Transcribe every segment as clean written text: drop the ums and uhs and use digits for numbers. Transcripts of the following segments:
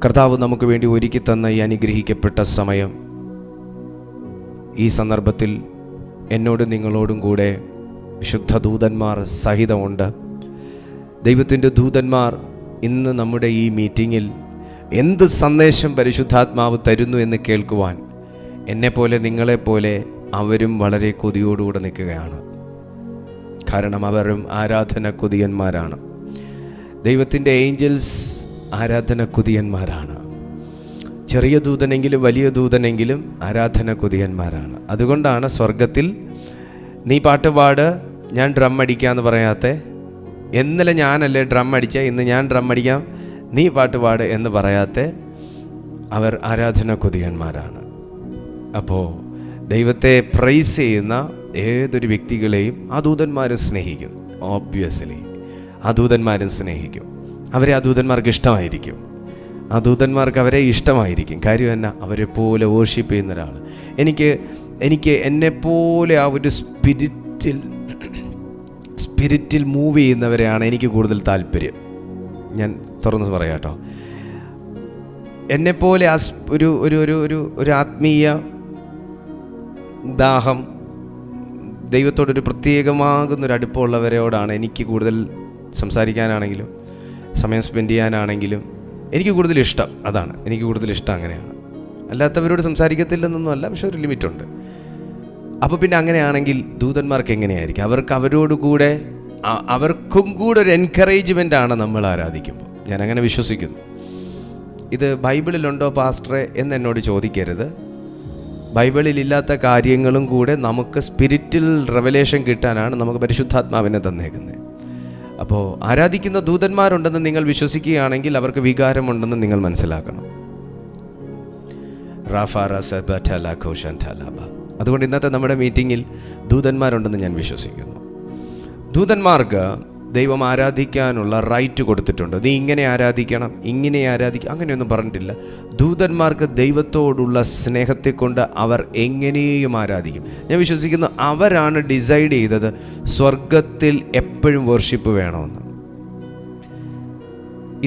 കർത്താവ് നമുക്ക് വേണ്ടി ഒരുക്കി തന്ന ഈ അനുഗ്രഹിക്കപ്പെട്ട സമയം, ഈ സന്ദർഭത്തിൽ എന്നോടും നിങ്ങളോടും കൂടെ വിശുദ്ധ ദൂതന്മാർ സഹിതമുണ്ട്. ദൈവത്തിൻ്റെ ദൂതന്മാർ ഇന്ന് നമ്മുടെ ഈ മീറ്റിങ്ങിൽ എന്ത് സന്ദേശം പരിശുദ്ധാത്മാവ് തരുന്നു എന്ന് കേൾക്കുവാൻ എന്നെപ്പോലെ നിങ്ങളെപ്പോലെ അവരും വളരെ കൊതിയോടുകൂടെ നിൽക്കുകയാണ്. കാരണം അവരും ആരാധന കൊതിയന്മാരാണ്. ദൈവത്തിൻ്റെ ഏഞ്ചൽസ് ആരാധന കൊതിയന്മാരാണ്. ചെറിയ ദൂതനെങ്കിലും വലിയ ദൂതനെങ്കിലും ആരാധന കൊതിയന്മാരാണ്. അതുകൊണ്ടാണ് സ്വർഗത്തിൽ നീ പാട്ട് പാട്, ഞാൻ ഡ്രം അടിക്കാമെന്ന് പറയാത്തെ. ഇന്നലെ ഞാനല്ലേ ഡ്രം അടിച്ച, ഇന്ന് ഞാൻ ഡ്രം അടിക്കാം, നീ പാട്ട് പാട് എന്ന് പറയാത്തെ. അവർ ആരാധന കൊതിയന്മാരാണ്. അപ്പോൾ ദൈവത്തെ പ്രൈസ് ചെയ്യുന്ന ഏതൊരു വ്യക്തികളെയും ആ ദൂതന്മാരും സ്നേഹിക്കും. ഓബ്വിയസ്ലി ആ ദൂതന്മാരും സ്നേഹിക്കും. അവരെ ആ ദൂതന്മാർക്ക് ഇഷ്ടമായിരിക്കും. ആ ദൂതന്മാർക്ക് അവരെ ഇഷ്ടമായിരിക്കും. കാര്യം എന്നാ, അവരെ പോലെ വോർഷിപ്പ് ചെയ്യുന്ന ഒരാൾ. എനിക്ക് എന്നെപ്പോലെ ആ ഒരു സ്പിരിറ്റിൽ മൂവ് ചെയ്യുന്നവരെയാണ് എനിക്ക് കൂടുതൽ താല്പര്യം. ഞാൻ തുറന്ന് പറയാം കേട്ടോ. എന്നെപ്പോലെ ആ ഒരു ആത്മീയ ദാഹം, ദൈവത്തോടൊരു പ്രത്യേകമാകുന്നൊരു അടുപ്പമുള്ളവരോടാണ് എനിക്ക് കൂടുതൽ സംസാരിക്കാനാണെങ്കിലും സമയം സ്പെൻഡ് ചെയ്യാനാണെങ്കിലും എനിക്ക് കൂടുതൽ ഇഷ്ടം. അതാണ് എനിക്ക് കൂടുതൽ ഇഷ്ടം. അങ്ങനെയാണ്. അല്ലാത്തവരോട് സംസാരിക്കത്തില്ലെന്നൊന്നുമല്ല, പക്ഷെ ഒരു ലിമിറ്റുണ്ട്. അപ്പോൾ പിന്നെ അങ്ങനെയാണെങ്കിൽ ദൂതന്മാർക്ക് എങ്ങനെയായിരിക്കും? അവരോടുകൂടെ അവർക്കും കൂടെ ഒരു എൻകറേജ്മെൻ്റ് ആണ് നമ്മൾ ആരാധിക്കുമ്പോൾ. ഞാൻ അങ്ങനെ വിശ്വസിക്കുന്നു. ഇത് ബൈബിളിലുണ്ടോ പാസ്റ്ററെ എന്ന് എന്നോട് ചോദിക്കരുത്. ബൈബിളിൽ ഇല്ലാത്ത കാര്യങ്ങളും കൂടെ നമുക്ക് സ്പിരിറ്റിൽ റെവലേഷൻ കിട്ടാനാണ് നമുക്ക് പരിശുദ്ധാത്മാവിനെ തന്നേക്കുന്നത്. അപ്പോൾ ആരാധിക്കുന്ന ദൂതന്മാരുണ്ടെന്ന് നിങ്ങൾ വിശ്വസിക്കുകയാണെങ്കിൽ അവർക്ക് വികാരമുണ്ടെന്ന് നിങ്ങൾ മനസ്സിലാക്കണം. അതുകൊണ്ട് ഇന്നത്തെ നമ്മുടെ മീറ്റിങ്ങിൽ ദൂതന്മാരുണ്ടെന്ന് ഞാൻ വിശ്വസിക്കുന്നു. ദൂതന്മാർക്ക് ദൈവം ആരാധിക്കാനുള്ള റൈറ്റ് കൊടുത്തിട്ടുണ്ട്. നീ ഇങ്ങനെ ആരാധിക്കണം, ഇങ്ങനെ ആരാധിക്കണം, അങ്ങനെയൊന്നും പറഞ്ഞിട്ടില്ല. ദൂതന്മാർക്ക് ദൈവത്തോടുള്ള സ്നേഹത്തെ കൊണ്ട് അവർ എങ്ങനെയും ആരാധിക്കും. ഞാൻ വിശ്വസിക്കുന്നു അവരാണ് ഡിസൈഡ് ചെയ്തത് സ്വർഗത്തിൽ എപ്പോഴും വർഷിപ്പ് വേണമെന്ന്.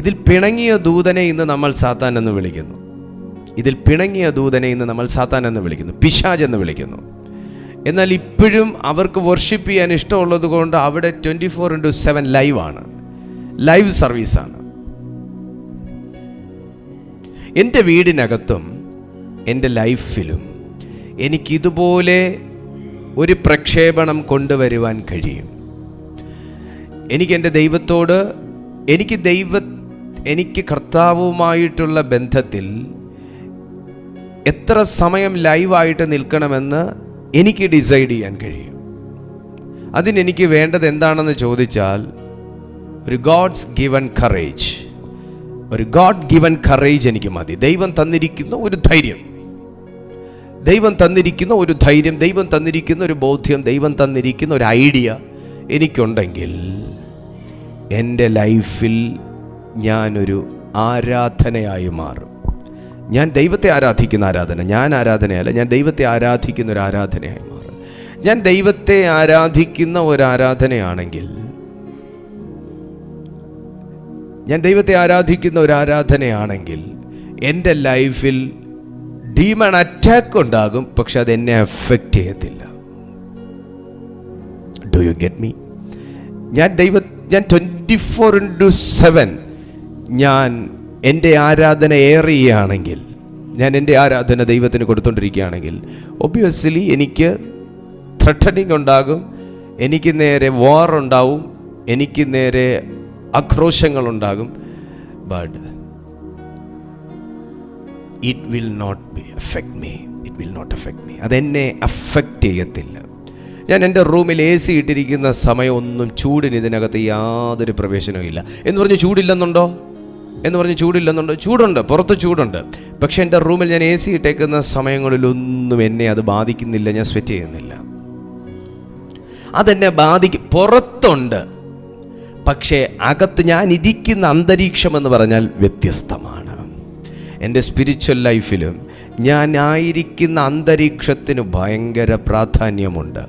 ഇതിൽ പിണങ്ങിയ ദൂതനെ ഇന്ന് നമ്മൾ സാത്താൻ എന്ന് വിളിക്കുന്നു. പിശാച് എന്ന് വിളിക്കുന്നു. എന്നാൽ ഇപ്പോഴും അവർക്ക് വർഷിപ്പ് ചെയ്യാൻ ഇഷ്ടമുള്ളത് കൊണ്ട് അവിടെ 24/7 ലൈവാണ്, ലൈവ് സർവീസാണ്. എൻ്റെ വീടിനകത്തും എൻ്റെ ലൈഫിലും എനിക്കിതുപോലെ ഒരു പ്രക്ഷേപണം കൊണ്ടുവരുവാൻ കഴിയും. എനിക്കെൻ്റെ ദൈവത്തോട്, എനിക്ക് കർത്താവുമായിട്ടുള്ള ബന്ധത്തിൽ എത്ര സമയം ലൈവായിട്ട് നിൽക്കണമെന്ന് എനിക്ക് ഡിസൈഡ് ചെയ്യാൻ കഴിയും. അതിനെനിക്ക് വേണ്ടത് എന്താണെന്ന് ചോദിച്ചാൽ ഒരു ഗോഡ് ഗിവൺ കറേജ് എനിക്ക് മതി. ദൈവം തന്നിരിക്കുന്ന ഒരു ധൈര്യം, ദൈവം തന്നിരിക്കുന്ന ഒരു ബോധ്യം, ദൈവം തന്നിരിക്കുന്ന ഒരു ഐഡിയ എനിക്കുണ്ടെങ്കിൽ എൻ്റെ ലൈഫിൽ ഞാനൊരു ആരാധനയായി മാറും. ഞാൻ ദൈവത്തെ ആരാധിക്കുന്ന ആരാധന, ഞാൻ ആരാധനയല്ല, ഞാൻ ദൈവത്തെ ആരാധിക്കുന്ന ഒരു ആരാധനയായി മാറും. ഞാൻ ദൈവത്തെ ആരാധിക്കുന്ന ഒരു ആരാധനയാണെങ്കിൽ എൻ്റെ ലൈഫിൽ ഡീമൺ അറ്റാക്ക് ഉണ്ടാകും, പക്ഷെ അതെന്നെ അഫക്റ്റ് ചെയ്യത്തില്ല. Do you get me? ഞാൻ 24/7 ഞാൻ എൻ്റെ ആരാധന ഏറിയാണെങ്കിൽ, ഞാൻ എൻ്റെ ആരാധന ദൈവത്തിന് കൊടുത്തുകൊണ്ടിരിക്കുകയാണെങ്കിൽ ഒബ്വിയസ്ലി എനിക്ക് ത്രട്ടനിങ് ഉണ്ടാകും, എനിക്ക് നേരെ വാർ ഉണ്ടാവും, എനിക്ക് നേരെ ആക്രോശങ്ങളുണ്ടാകും. But it will not affect me. അതെന്നെ അഫക്റ്റ് ചെയ്യത്തില്ല. ഞാൻ എൻ്റെ റൂമിൽ AC ഇട്ടിരിക്കുന്ന സമയമൊന്നും ചൂടിന് ഇതിനകത്ത് യാതൊരു പ്രവേശനവും ഇല്ല. എന്ന് പറഞ്ഞ് ചൂടില്ലെന്നുണ്ടോ? ചൂടുണ്ട്, പുറത്ത് ചൂടുണ്ട്. പക്ഷെ എൻ്റെ റൂമിൽ ഞാൻ AC ഇട്ടേക്കുന്ന സമയങ്ങളിലൊന്നും എന്നെ അത് ബാധിക്കുന്നില്ല. ഞാൻ സ്വെറ്റ് ചെയ്യുന്നില്ല. അതെന്നെ ബാധിക്കും. പുറത്തുണ്ട്, പക്ഷേ അകത്ത് ഞാൻ ഇരിക്കുന്ന അന്തരീക്ഷം എന്ന് പറഞ്ഞാൽ വ്യത്യസ്തമാണ്. എൻ്റെ സ്പിരിച്വൽ ലൈഫിലും ഞാൻ ആയിരിക്കുന്ന അന്തരീക്ഷത്തിന് ഭയങ്കര പ്രാധാന്യമുണ്ട്.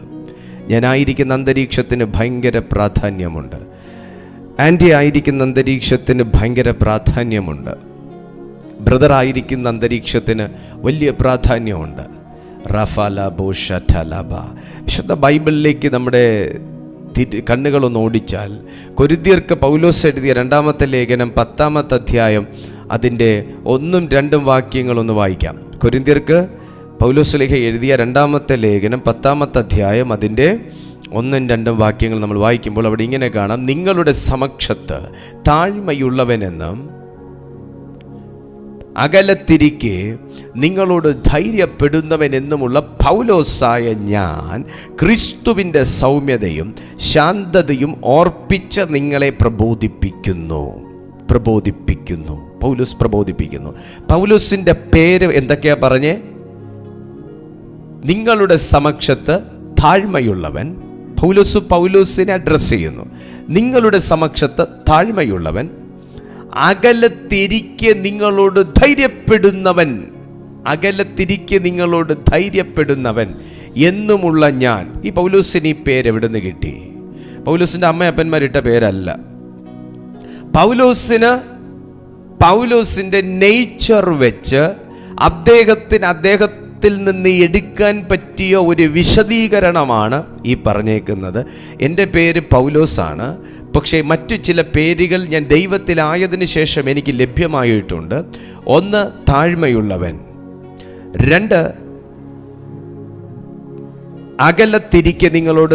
ആൻറ്റി ആയിരിക്കുന്ന അന്തരീക്ഷത്തിന് ഭയങ്കര പ്രാധാന്യമുണ്ട്. ബ്രദറായിരിക്കുന്ന അന്തരീക്ഷത്തിന് വലിയ പ്രാധാന്യമുണ്ട്. വിശുദ്ധ ബൈബിളിലേക്ക് നമ്മുടെ കണ്ണുകളൊന്ന് ഓടിച്ചാൽ കൊരിന്ത്യർക്ക് പൗലോസ് എഴുതിയ 2-ാമത്തെ ലേഖനം 10-ാമത്തെ അധ്യായം അതിൻ്റെ 1-2 വാക്യങ്ങളൊന്ന് വായിക്കാം. കൊരിന്ത്യർക്ക് പൗലോസ് ലേഖ എഴുതിയ 2-ാമത്തെ ലേഖനം 10-ാമത്തെ അധ്യായം അതിൻ്റെ 1-2 വാക്യങ്ങൾ നമ്മൾ വായിക്കുമ്പോൾ അവിടെ ഇങ്ങനെ കാണാം: നിങ്ങളുടെ സമക്ഷത്ത് താഴ്മയുള്ളവനെന്നും അകലത്തിരിക്കെ നിങ്ങളോട് ധൈര്യപ്പെടുന്നവനെന്നുമുള്ള പൗലോസായ ഞാൻ ക്രിസ്തുവിൻ്റെ സൗമ്യതയും ശാന്തതയും ഓർപ്പിച്ച് നിങ്ങളെ പ്രബോധിപ്പിക്കുന്നു. പൗലോസ് പ്രബോധിപ്പിക്കുന്നു. പൗലോസിൻ്റെ പേര് എന്തൊക്കെയാ പറഞ്ഞേ? നിങ്ങളുടെ സമക്ഷത്ത് താഴ്മയുള്ളവൻ. പൗലോസിനെ അഡ്രസ് ചെയ്യുന്നു. നിങ്ങളുടെ സമക്ഷത്ത് താഴ്മയുള്ളവൻ, അകലത്തിരിക്കെ നിങ്ങളോട് ധൈര്യപ്പെടുന്നവൻ എന്നുമുള്ള ഞാൻ. ഈ പൗലോസിന് ഈ പേര് എവിടെ നിന്ന് കിട്ടി? പൗലോസിൻ്റെ അമ്മയപ്പന്മാരിട്ട പേരല്ല. പൗലോസിൻ്റെ നേച്ചർ വെച്ച് അദ്ദേഹത്തിൽ നിന്ന് എടുക്കാൻ പറ്റിയ ഒരു വിശദീകരണമാണ് ഈ പറഞ്ഞേക്കുന്നത്. എൻ്റെ പേര് പൗലോസാണ്, പക്ഷേ മറ്റു ചില പേരുകൾ ഞാൻ ദൈവത്തിലായതിനു ശേഷം എനിക്ക് ലഭ്യമായിട്ടുണ്ട്. 1 താഴ്മയുള്ളവൻ, 2 അകലത്തിരിക്കെ നിങ്ങളോട്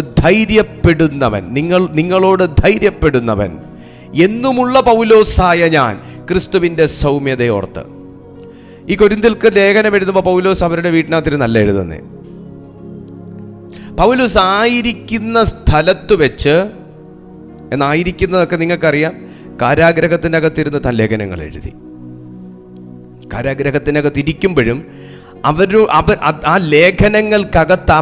ധൈര്യപ്പെടുന്നവൻ എന്നുമുള്ള പൗലോസായ ഞാൻ ക്രിസ്തുവിൻ്റെ സൗമ്യതയോർത്ത്. ഈ കൊരിന്ത്യർക്ക് ലേഖനം എഴുതുമ്പോൾ പൗലോസ് അവരുടെ വീട്ടിനകത്തിരുന്നല്ല എഴുതുന്നേ. പൗലോസ് ആയിരിക്കുന്ന സ്ഥലത്ത് വെച്ച്, എന്നായിരിക്കുന്നതൊക്കെ നിങ്ങൾക്കറിയാം, കാരാഗ്രഹത്തിനകത്തിരുന്ന് താൻ ലേഖനങ്ങൾ എഴുതി. കാരാഗ്രഹത്തിനകത്തിരിക്കുമ്പോഴും ആ ലേഖനങ്ങൾക്കകത്ത്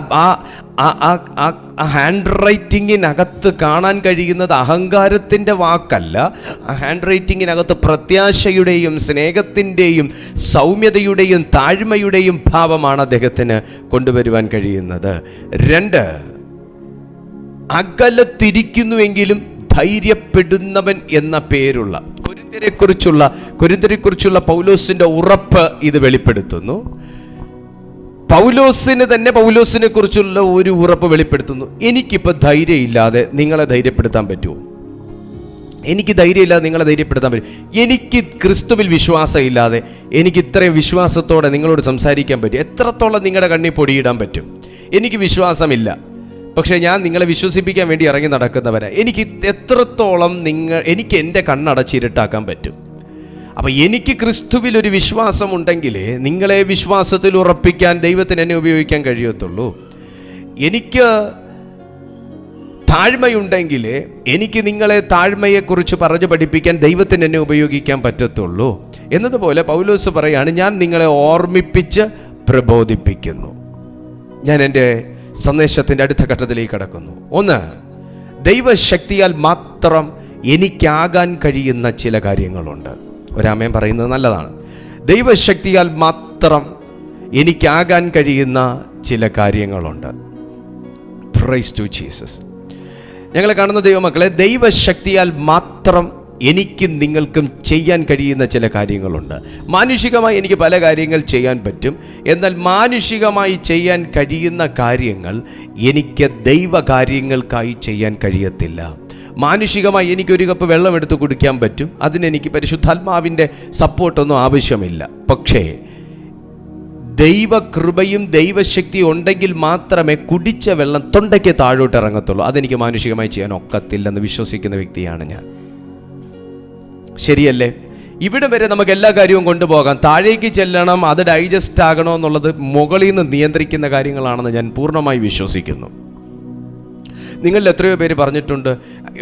ആ ഹാൻഡ് റൈറ്റിങ്ങിനകത്ത് കാണാൻ കഴിയുന്നത് അഹങ്കാരത്തിൻ്റെ വാക്കല്ല. ആ ഹാൻഡ് റൈറ്റിങ്ങിനകത്ത് പ്രത്യാശയുടെയും സ്നേഹത്തിൻ്റെയും സൗമ്യതയുടെയും താഴ്മയുടെയും ഭാവമാണ് അദ്ദേഹത്തിന് കൊണ്ടുവരുവാൻ കഴിയുന്നത്. 2 അകലത്തിരിക്കുന്നുവെങ്കിലും ധൈര്യപ്പെടുന്നവൻ എന്ന പേരുള്ള കൊരിന്ത്യരെക്കുറിച്ചുള്ള പൗലോസിന്റെ ഉറപ്പ് ഇത് വെളിപ്പെടുത്തുന്നു. പൗലോസിനെ കുറിച്ചുള്ള ഒരു ഉറപ്പ് വെളിപ്പെടുത്തുന്നു. എനിക്കിപ്പോൾ ധൈര്യമില്ലാതെ നിങ്ങളെ ധൈര്യപ്പെടുത്താൻ പറ്റുമോ? എനിക്ക് ധൈര്യമില്ലാതെ നിങ്ങളെ ധൈര്യപ്പെടുത്താൻ പറ്റും? എനിക്ക് ക്രിസ്തുവിൽ വിശ്വാസമില്ലാതെ എനിക്ക് ഇത്രയും വിശ്വാസത്തോടെ നിങ്ങളോട് സംസാരിക്കാൻ പറ്റും? എത്രത്തോളം നിങ്ങളുടെ കണ്ണിൽ പൊടിയിടാൻ പറ്റും? എനിക്ക് വിശ്വാസമില്ല, പക്ഷേ ഞാൻ നിങ്ങളെ വിശ്വസിപ്പിക്കാൻ വേണ്ടി ഇറങ്ങി നടക്കുന്നവരാ. എനിക്ക് എത്രത്തോളം എനിക്ക് എൻ്റെ കണ്ണടച്ചിരുട്ടാക്കാൻ പറ്റും? അപ്പം എനിക്ക് ക്രിസ്തുവിൽ ഒരു വിശ്വാസമുണ്ടെങ്കിൽ നിങ്ങളെ വിശ്വാസത്തിൽ ഉറപ്പിക്കാൻ ദൈവത്തിന് എന്നെ ഉപയോഗിക്കാൻ കഴിയത്തുള്ളൂ. എനിക്ക് താഴ്മയുണ്ടെങ്കിൽ എനിക്ക് നിങ്ങളെ താഴ്മയെക്കുറിച്ച് പറഞ്ഞു പഠിപ്പിക്കാൻ ദൈവത്തിന് എന്നെ ഉപയോഗിക്കാൻ പറ്റത്തുള്ളൂ. എന്നതുപോലെ പൗലോസ് പറയാണ്, ഞാൻ നിങ്ങളെ ഓർമ്മിപ്പിച്ച് പ്രബോധിപ്പിക്കുന്നു. ഞാൻ എൻ്റെ സന്ദേശത്തിൻ്റെ അടുത്ത ഘട്ടത്തിലേക്ക് കടക്കുന്നു. 1, ദൈവശക്തിയാൽ മാത്രം എനിക്കാകാൻ കഴിയുന്ന ചില കാര്യങ്ങളുണ്ട്. ഒരാമേൻ പറയുന്നത് നല്ലതാണ്. ദൈവശക്തിയാൽ മാത്രം എനിക്കാകാൻ കഴിയുന്ന ചില കാര്യങ്ങളുണ്ട്. Praise to Jesus. ഞങ്ങളെ കാണുന്ന ദൈവമക്കളെ, ദൈവശക്തിയാൽ മാത്രം എനിക്കും നിങ്ങൾക്കും ചെയ്യാൻ കഴിയുന്ന ചില കാര്യങ്ങളുണ്ട്. മാനുഷികമായി എനിക്ക് പല കാര്യങ്ങൾ ചെയ്യാൻ പറ്റും. എന്നാൽ മാനുഷികമായി ചെയ്യാൻ കഴിയുന്ന കാര്യങ്ങൾ എനിക്ക് ദൈവകാര്യങ്ങൾക്കായി ചെയ്യാൻ കഴിയത്തില്ല. മാനുഷികമായി എനിക്കൊരു കപ്പ് വെള്ളം എടുത്ത് കുടിക്കാൻ പറ്റും. അതിനെനിക്ക് പരിശുദ്ധാത്മാവിൻ്റെ സപ്പോർട്ടൊന്നും ആവശ്യമില്ല. പക്ഷേ ദൈവകൃപയും ദൈവശക്തിയും ഉണ്ടെങ്കിൽ മാത്രമേ കുടിച്ച വെള്ളം തൊണ്ടയ്ക്ക് താഴോട്ട് ഇറങ്ങത്തുള്ളൂ. അതെനിക്ക് മാനുഷികമായി ചെയ്യാൻ ഒക്കത്തില്ലെന്ന് വിശ്വസിക്കുന്ന വ്യക്തിയാണ് ഞാൻ. ശരിയല്ലേ? ഇവിടെ വരെ നമുക്ക് എല്ലാ കാര്യവും കൊണ്ടുപോകാം. താഴേക്ക് ചെല്ലണം, അത് ഡൈജസ്റ്റ് ആകണോ എന്നുള്ളത് മുകളിൽ നിന്ന് നിയന്ത്രിക്കുന്ന കാര്യങ്ങളാണെന്ന് ഞാൻ പൂർണ്ണമായി വിശ്വസിക്കുന്നു. നിങ്ങളിൽ എത്രയോ പേര് പറഞ്ഞിട്ടുണ്ട്,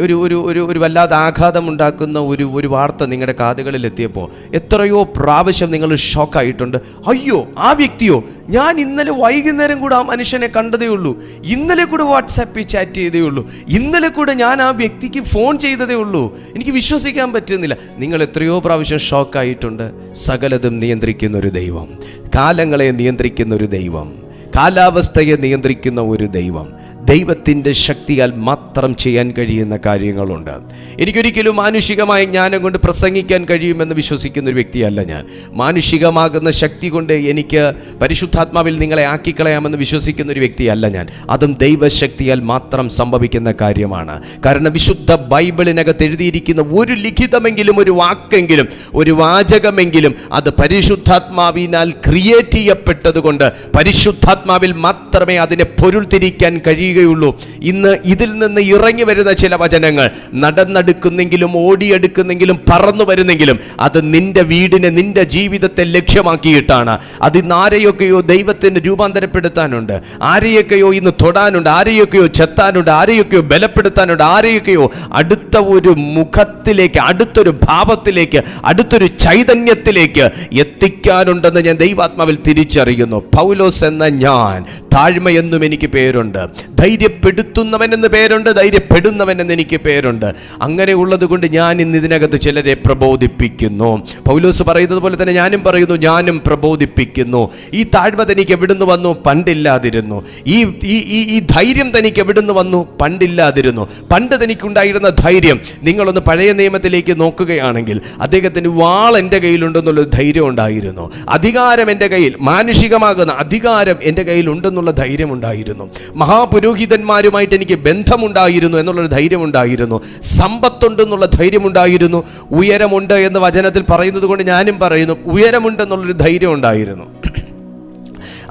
ഒരു ഒരു ഒരു ഒരു വല്ലാതെ ആഘാതമുണ്ടാക്കുന്ന ഒരു വാർത്ത നിങ്ങളുടെ കാതുകളിൽ എത്തിയപ്പോൾ എത്രയോ പ്രാവശ്യം നിങ്ങൾ ഷോക്കായിട്ടുണ്ട്. അയ്യോ, ആ വ്യക്തിയോ? ഞാൻ ഇന്നലെ വൈകുന്നേരം കൂടെ ആ മനുഷ്യനെ കണ്ടതേ ഉള്ളൂ, ഇന്നലെ കൂടെ വാട്സാപ്പിൽ ചാറ്റ് ചെയ്തേ ഉള്ളൂ, ഇന്നലെ കൂടെ ഞാൻ ആ വ്യക്തിക്ക് ഫോൺ ചെയ്തതേ ഉള്ളൂ, എനിക്ക് വിശ്വസിക്കാൻ പറ്റുന്നില്ല. നിങ്ങൾ എത്രയോ പ്രാവശ്യം ഷോക്കായിട്ടുണ്ട്. സകലതും നിയന്ത്രിക്കുന്ന ഒരു ദൈവം, കാലങ്ങളെ നിയന്ത്രിക്കുന്ന ഒരു ദൈവം, കാലാവസ്ഥയെ നിയന്ത്രിക്കുന്ന ഒരു ദൈവം, ദൈവത്തിൻ്റെ ശക്തിയാൽ മാത്രം ചെയ്യാൻ കഴിയുന്ന കാര്യങ്ങളുണ്ട്. എനിക്കൊരിക്കലും മാനുഷികമായ ജ്ഞാനം കൊണ്ട് പ്രസംഗിക്കാൻ കഴിയുമെന്ന് വിശ്വസിക്കുന്ന ഒരു വ്യക്തിയല്ല ഞാൻ. മാനുഷികമാകുന്ന ശക്തി കൊണ്ട് എനിക്ക് പരിശുദ്ധാത്മാവിൽ നിങ്ങളെ ആക്കിക്കളയാമെന്ന് വിശ്വസിക്കുന്ന ഒരു വ്യക്തിയല്ല ഞാൻ. അതും ദൈവശക്തിയാൽ മാത്രം സംഭവിക്കുന്ന കാര്യമാണ്. കാരണം വിശുദ്ധ ബൈബിളിനകത്ത് എഴുതിയിരിക്കുന്ന ഒരു ലിഖിതമെങ്കിലും, ഒരു വാക്കെങ്കിലും, ഒരു വാചകമെങ്കിലും അത് പരിശുദ്ധാത്മാവിനാൽ ക്രിയേറ്റ് ചെയ്യപ്പെട്ടതുകൊണ്ട് പരിശുദ്ധാത്മാവിൽ മാത്രമേ അതിനെ പൊരുൾ തിരിക്കാൻ കഴിയുകയുള്ളൂ. ഇന്ന് ഇതിൽ നിന്ന് ഇറങ്ങി വരുന്ന ചില വചനങ്ങൾ നടന്നെടുക്കുന്നെങ്കിലും, ഓടിയെടുക്കുന്നെങ്കിലും, പറന്നു വരുന്നെങ്കിലും അത് നിന്റെ വീടിനെ, നിന്റെ ജീവിതത്തെ ലക്ഷ്യമാക്കിയിട്ടാണ്. അതിന്ന് ആരെയൊക്കെയോ ദൈവത്തിന് രൂപാന്തരപ്പെടുത്താനുണ്ട്, ആരെയൊക്കെയോ ഇന്ന് തൊടാനുണ്ട്, ആരെയൊക്കെയോ ചെത്താനുണ്ട്, ആരെയൊക്കെയോ ബലപ്പെടുത്താനുണ്ട്, ആരെയൊക്കെയോ അടുത്ത ഒരു മുഖത്തിലേക്ക്, അടുത്തൊരു ഭാവത്തിലേക്ക്, അടുത്തൊരു ചൈതന്യത്തിലേക്ക് എത്തിക്കാനുണ്ടെന്ന് ഞാൻ ദൈവാത്മാവിൽ തിരിച്ചറിയുന്നു. പൗലോസ് എന്ന ഞാൻ, താഴ്മയെന്നും എനിക്ക് പേരുണ്ട്, ധൈര്യപ്പെടുത്തുന്നവൻ എന്ന് പേരുണ്ട്, ധൈര്യപ്പെടുന്നവൻ എന്ന് എനിക്ക് പേരുണ്ട്. അങ്ങനെ ഉള്ളത് കൊണ്ട് ഞാൻ ഇന്ന് ഇതിനകത്ത് ചിലരെ പ്രബോധിപ്പിക്കുന്നു. പൗലോസ് പറയുന്നത് പോലെ തന്നെ ഞാനും പറയുന്നു, ഞാനും പ്രബോധിപ്പിക്കുന്നു. ഈ താഴ്മ തനിക്ക് എവിടുന്ന് വന്നു? പണ്ടില്ലാതിരുന്നു. ഈ ധൈര്യം തനിക്ക് എവിടുന്ന് വന്നു? പണ്ടില്ലാതിരുന്നു. പണ്ട് തനിക്കുണ്ടായിരുന്ന ധൈര്യം, നിങ്ങളൊന്ന് പഴയ നിയമത്തിലേക്ക് നോക്കുകയാണെങ്കിൽ അദ്ദേഹത്തിന് വാൾ എൻ്റെ കയ്യിലുണ്ടെന്നുള്ള ധൈര്യം ഉണ്ടായിരുന്നു, അധികാരം എൻ്റെ കയ്യിൽ, മാനുഷികമാകുന്ന അധികാരം എൻ്റെ കയ്യിൽ ഉണ്ടെന്നുള്ള ധൈര്യം ഉണ്ടായിരുന്നു, മഹാപുരോഹിതന്മാരുമായിട്ട് എനിക്ക് ബന്ധമുണ്ടായിരുന്നു എന്നുള്ളൊരു ധൈര്യമുണ്ടായിരുന്നു, സമ്പത്തുണ്ടെന്നുള്ള ധൈര്യമുണ്ടായിരുന്നു, ഉയരമുണ്ട് എന്ന് വചനത്തിൽ പറയുന്നത് കൊണ്ട് ഞാനും പറയുന്നു, ഉയരമുണ്ടെന്നുള്ളൊരു ധൈര്യം ഉണ്ടായിരുന്നു.